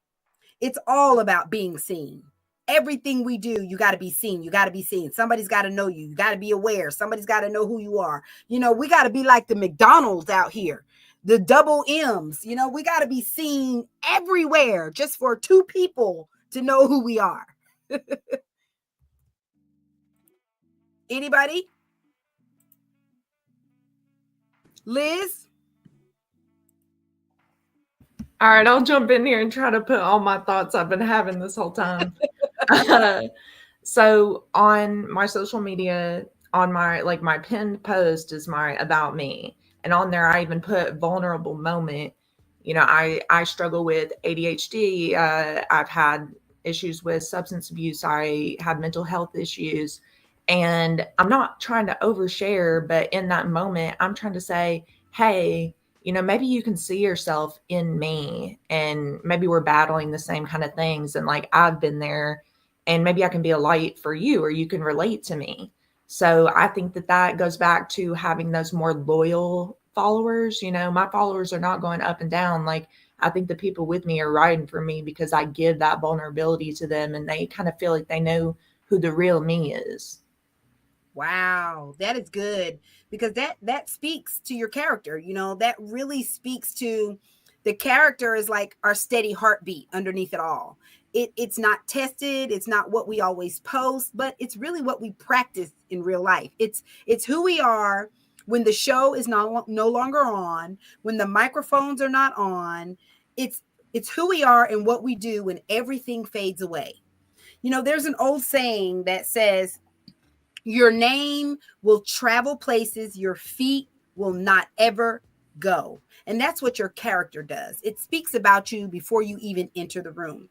It's all about being seen. Everything we do, you got to be seen. You got to be seen. Somebody's got to know you. You got to be aware. Somebody's got to know who you are. You know, we got to be like the McDonald's out here, the double M's. You know, we got to be seen everywhere just for two people to know who we are. Anybody? Liz? All right, I'll jump in here and try to put all my thoughts I've been having this whole time. So on my social media, on my pinned post is my about me. And on there, I even put vulnerable moment. You know, I struggle with ADHD. I've had issues with substance abuse. I have mental health issues. And I'm not trying to overshare, but in that moment, I'm trying to say, hey, you know, maybe you can see yourself in me, and maybe we're battling the same kind of things. And like, I've been there, and maybe I can be a light for you, or you can relate to me. So I think that goes back to having those more loyal followers. You know, my followers are not going up and down. Like, I think the people with me are riding for me because I give that vulnerability to them, and they kind of feel like they know who the real me is. Wow, that is good, because that speaks to your character. You know, that really speaks to the character is like our steady heartbeat underneath it all. It's not tested, it's not what we always post, but it's really what we practice in real life. It's who we are when the show is no longer on, when the microphones are not on. It's who we are and what we do when everything fades away. You know, there's an old saying that says, your name will travel places your feet will not ever go. And that's what your character does. It speaks about you before you even enter the room.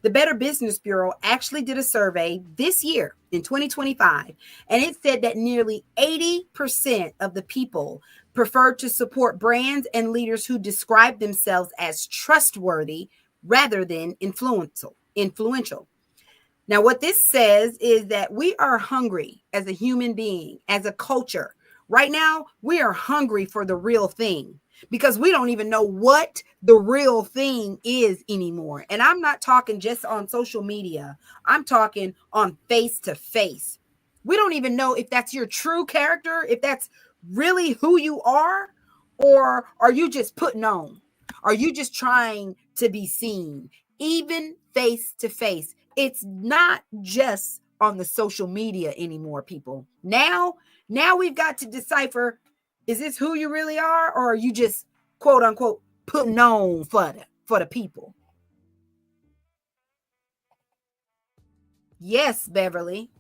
The Better Business Bureau actually did a survey this year in 2025, and it said that nearly 80% of the people prefer to support brands and leaders who describe themselves as trustworthy rather than influential. Now, what this says is that we are hungry as a human being, as a culture. Right now, we are hungry for the real thing, because we don't even know what the real thing is anymore. And I'm not talking just on social media. I'm talking on face to face. We don't even know if that's your true character, if that's really who you are, or are you just putting on? Are you just trying to be seen? Even face to face. It's not just on the social media anymore, people. Now we've got to decipher, is this who you really are, or are you just quote unquote putting on for the people? Yes, Beverly.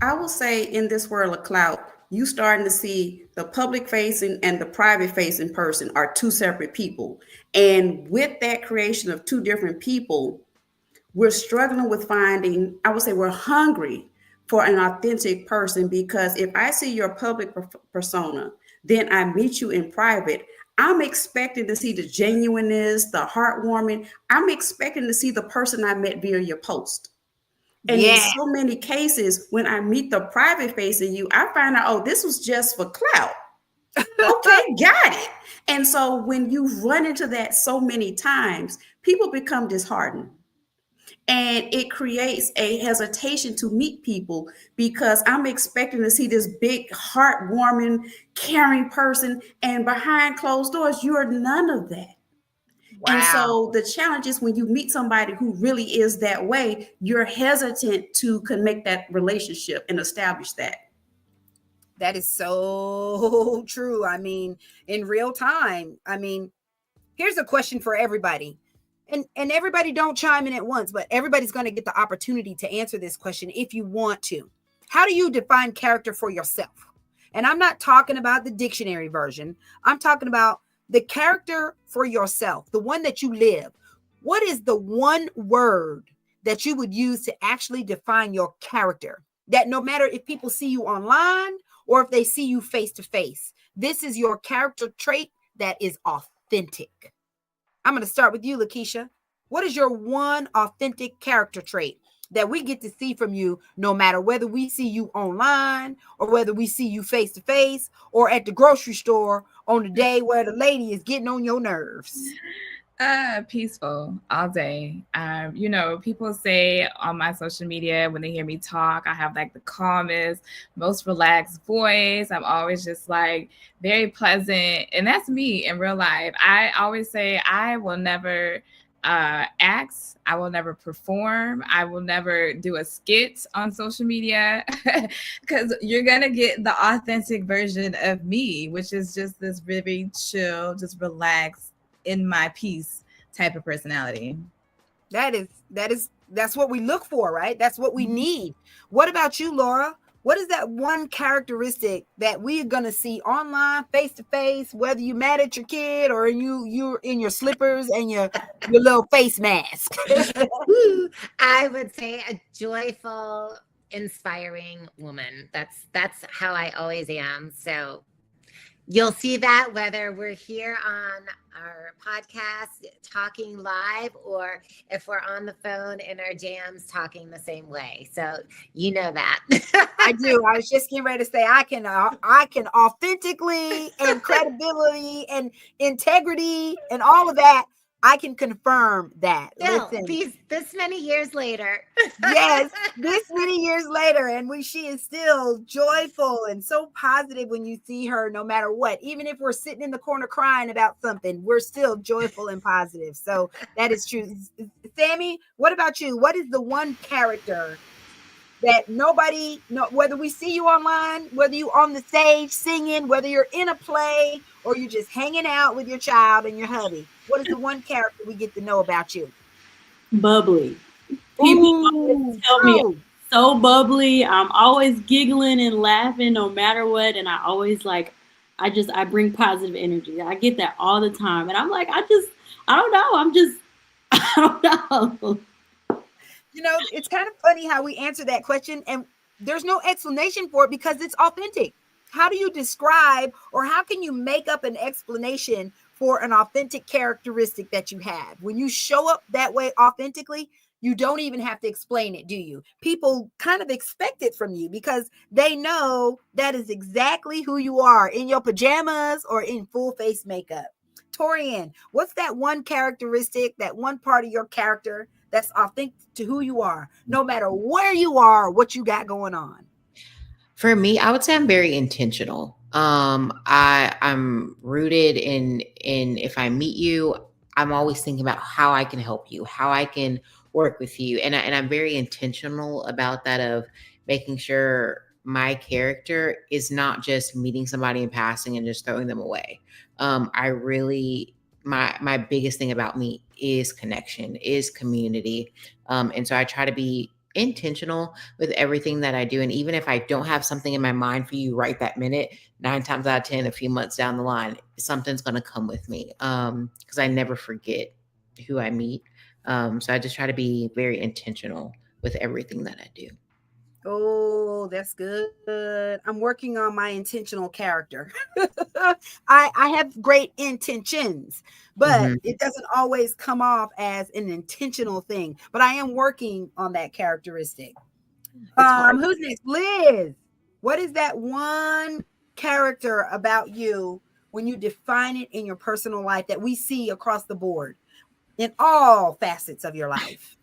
I will say in this world of clout, you starting to see the public facing and the private facing person are two separate people. And with that creation of two different people, we're struggling with finding, I would say we're hungry for an authentic person, because if I see your public persona, then I meet you in private, I'm expecting to see the genuineness, the heartwarming. I'm expecting to see the person I met via your post. And in so many cases, when I meet the private face of you, I find out, oh, this was just for clout. Okay, got it. And so when you run into that so many times, people become disheartened. And it creates a hesitation to meet people, because I'm expecting to see this big, heartwarming, caring person. And behind closed doors, you are none of that. Wow. And so the challenge is when you meet somebody who really is that way, you're hesitant to connect that relationship and establish that. That is so true. I mean, in real time. I mean, here's a question for everybody. And everybody don't chime in at once, but everybody's going to get the opportunity to answer this question if you want to. How do you define character for yourself? And I'm not talking about the dictionary version. I'm talking about the character for yourself, the one that you live. What is the one word that you would use to actually define your character? That no matter if people see you online or if they see you face to face, this is your character trait that is authentic. I'm going to start with you, Lakeisha. What is your one authentic character trait? that we get to see from you, no matter whether we see you online or whether we see you face to face or at the grocery store on the day where the lady is getting on your nerves? Peaceful all day. People say on my social media when they hear me talk, I have like the calmest, most relaxed voice. I'm always just like very pleasant. And that's me in real life. I always say I will never act. I will never perform. I will never do a skit on social media because you're going to get the authentic version of me, which is just this really chill, just relaxed, in my peace type of personality. That's what we look for, right? That's what we need. What about you, Laura? What is that one characteristic that we're gonna see online, face to face, whether you mad at your kid or you're in your slippers and your little face mask? I would say a joyful, inspiring woman. That's how I always am. So you'll see that whether we're here on our podcast talking live or if we're on the phone in our jams talking the same way. So you know that. I do. I was just getting ready to say I can authentically and credibility and integrity and all of that. I can confirm that. Still, Listen, this many years later. yes, this many years later, and she is still joyful and so positive when you see her, no matter what. Even if we're sitting in the corner crying about something, we're still joyful and positive. So that is true. Sammy, what about you? What is the one character that nobody, whether we see you online, whether you on the stage singing, whether you're in a play or you're just hanging out with your child and your hubby, what is the one character we get to know about you? Bubbly. People always tell me I'm so bubbly. I'm always giggling and laughing no matter what. And I always I bring positive energy. I get that all the time. And I'm like, I don't know. I don't know. It's kind of funny how we answer that question and there's no explanation for it because it's authentic. How do you describe or how can you make up an explanation for an authentic characteristic that you have? When you show up that way authentically, you don't even have to explain it, do you? People kind of expect it from you because they know that is exactly who you are in your pajamas or in full face makeup. Torian, what's that one characteristic, that one part of your character that's authentic to who you are, no matter where you are, what you got going on? For me, I would say I'm very intentional. I'm rooted in if I meet you, I'm always thinking about how I can help you, how I can work with you, and I'm very intentional about that of making sure my character is not just meeting somebody in passing and just throwing them away. I really my biggest thing about me is connection, is community, and so I try to be intentional with everything that I do. And even if I don't have something in my mind for you right that minute, 9 times out of 10, a few months down the line, something's going to come with me. Because I never forget who I meet. So I just try to be very intentional with everything that I do. Oh, that's good. I'm working on my intentional character. I have great intentions, but it doesn't always come off as an intentional thing. But I am working on that characteristic. Who's next? Liz. What is that one character about you when you define it in your personal life that we see across the board in all facets of your life?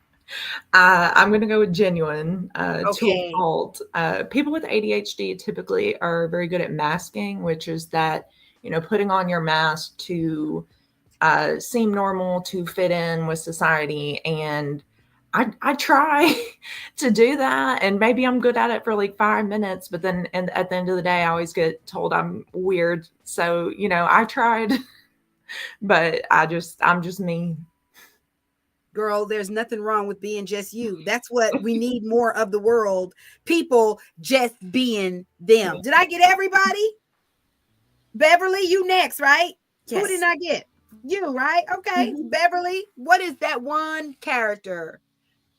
I'm going to go with genuine Okay. to a fault. People with ADHD typically are very good at masking, which is that, putting on your mask to seem normal, to fit in with society. And I try to do that. And maybe I'm good at it for like 5 minutes, but then at the end of the day, I always get told I'm weird. So, I tried, but I'm just me. Girl, there's nothing wrong with being just you. That's what we need more of the world. People just being them. Did I get everybody? Beverly, you next, right? Yes. Who did I get? You, right? Okay. Beverly, what is that one character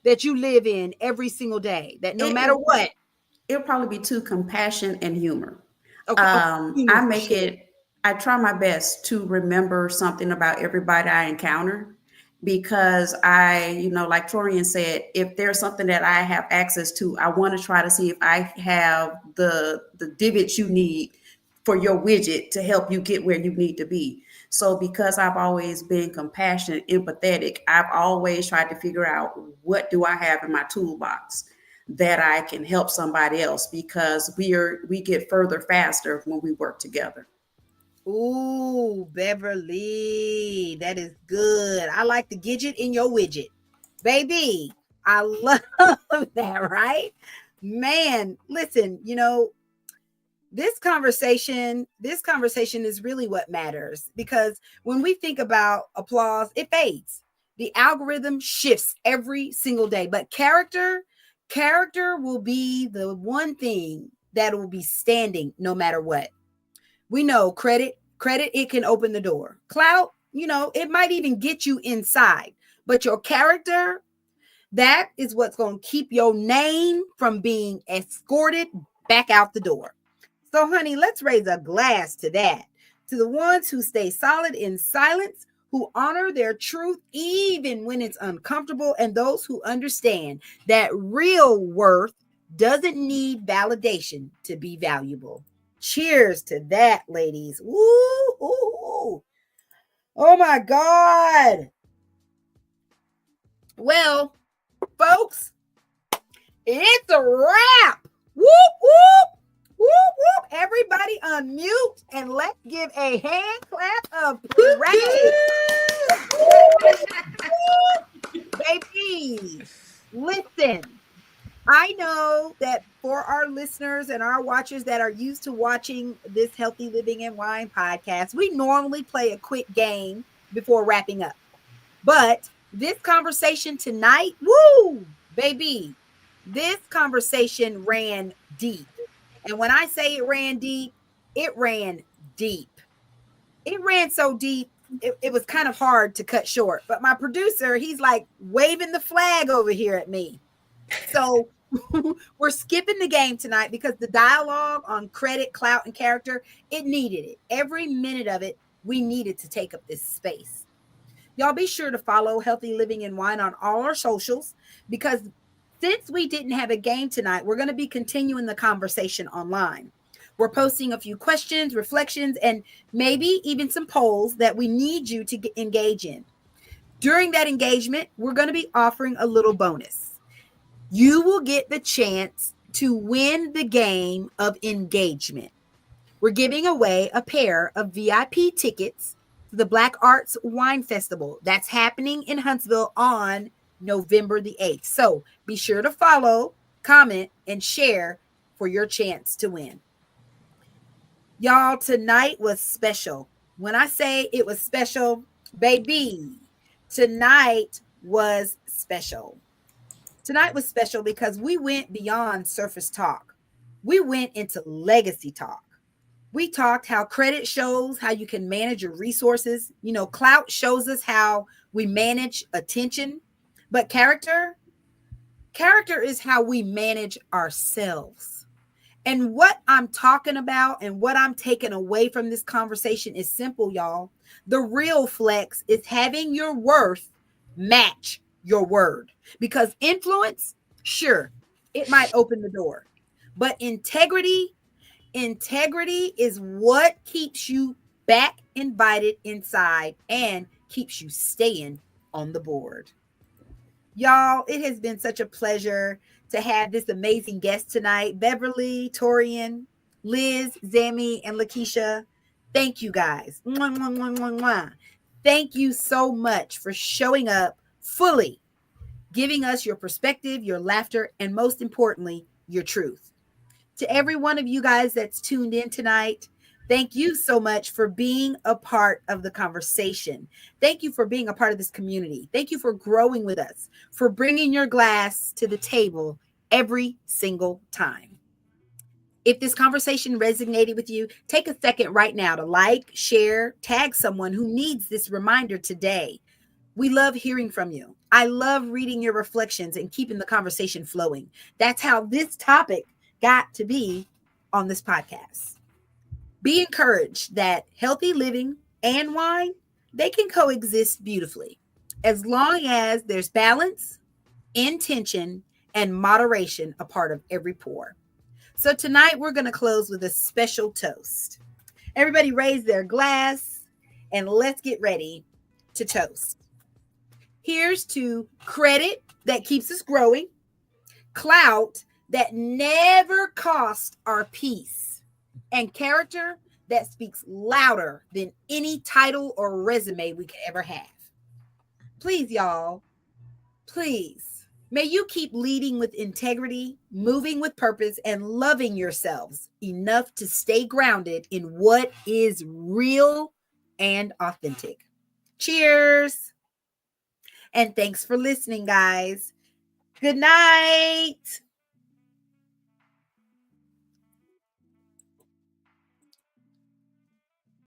that you live in every single day that no matter what? It'll probably be two: compassion and humor. Okay. I try my best to remember something about everybody I encounter because like Torian said, if there's something that I have access to, I want to try to see if I have the divots you need for your widget to help you get where you need to be. So because I've always been compassionate, empathetic, I've always tried to figure out what do I have in my toolbox that I can help somebody else, because we get further faster when we work together. Ooh, Beverly, that is good. I like the gadget in your widget. Baby, I love that, right? Man, listen, this conversation is really what matters, because when we think about applause, it fades. The algorithm shifts every single day, but character will be the one thing that will be standing no matter what. We know credit, it can open the door. Clout, it might even get you inside, but your character, that is what's going to keep your name from being escorted back out the door. So, honey, let's raise a glass to that. To the ones who stay solid in silence, who honor their truth even when it's uncomfortable, and those who understand that real worth doesn't need validation to be valuable. Cheers to that, ladies. Woo! Ooh. Oh my God. Well, folks, it's a wrap. Whoop, whoop. Whoop, whoop. Everybody unmute and let's give a hand clap of praise. Baby, listen, I know that for our listeners and our watchers that are used to watching this Healthy Living and Wine podcast, we normally play a quick game before wrapping up. But this conversation tonight, woo, baby, this conversation ran deep. And when I say it ran deep, it ran deep. It ran so deep, it was kind of hard to cut short. But my producer, he's like waving the flag over here at me. So we're skipping the game tonight because the dialogue on credit, clout, and character, it needed it. Every minute of it, we needed to take up this space. Y'all be sure to follow Healthy Living and Wine on all our socials, because since we didn't have a game tonight, we're going to be continuing the conversation online. We're posting a few questions, reflections, and maybe even some polls that we need you to engage in. During that engagement, we're going to be offering a little bonus. You will get the chance to win the game of engagement. We're giving away a pair of VIP tickets to the Black Arts Wine Festival that's happening in Huntsville on November the 8th. So be sure to follow, comment, and share for your chance to win. Y'all, tonight was special. When I say it was special, baby, tonight was special. Tonight was special because we went beyond surface talk. We went into legacy talk. We talked how credit shows how you can manage your resources. Clout shows us how we manage attention. But character is how we manage ourselves. And what I'm talking about and what I'm taking away from this conversation is simple, y'all. The real flex is having your worth match your word. Because influence, sure, it might open the door. But integrity is what keeps you back invited inside and keeps you staying on the board. Y'all, it has been such a pleasure to have this amazing guest tonight. Beverly, Torian, Liz, Zami, and Lakeisha. Thank you guys. Mwah, mwah, mwah, mwah, mwah. Thank you so much for showing up fully, giving us your perspective, your laughter, and most importantly, your truth. To every one of you guys that's tuned in tonight, thank you so much for being a part of the conversation. Thank you for being a part of this community. Thank you for growing with us, for bringing your glass to the table every single time. If this conversation resonated with you, take a second right now to like, share, tag someone who needs this reminder today. We love hearing from you. I love reading your reflections and keeping the conversation flowing. That's how this topic got to be on this podcast. Be encouraged that healthy living and wine, they can coexist beautifully. as long as there's balance, intention, and moderation a part of every pour. So tonight we're going to close with a special toast. Everybody raise their glass and let's get ready to toast. Here's to credit that keeps us growing, clout that never cost our peace, and character that speaks louder than any title or resume we could ever have. Please, y'all, please. May you keep leading with integrity, moving with purpose, and loving yourselves enough to stay grounded in what is real and authentic. Cheers. And thanks for listening, guys. Good night.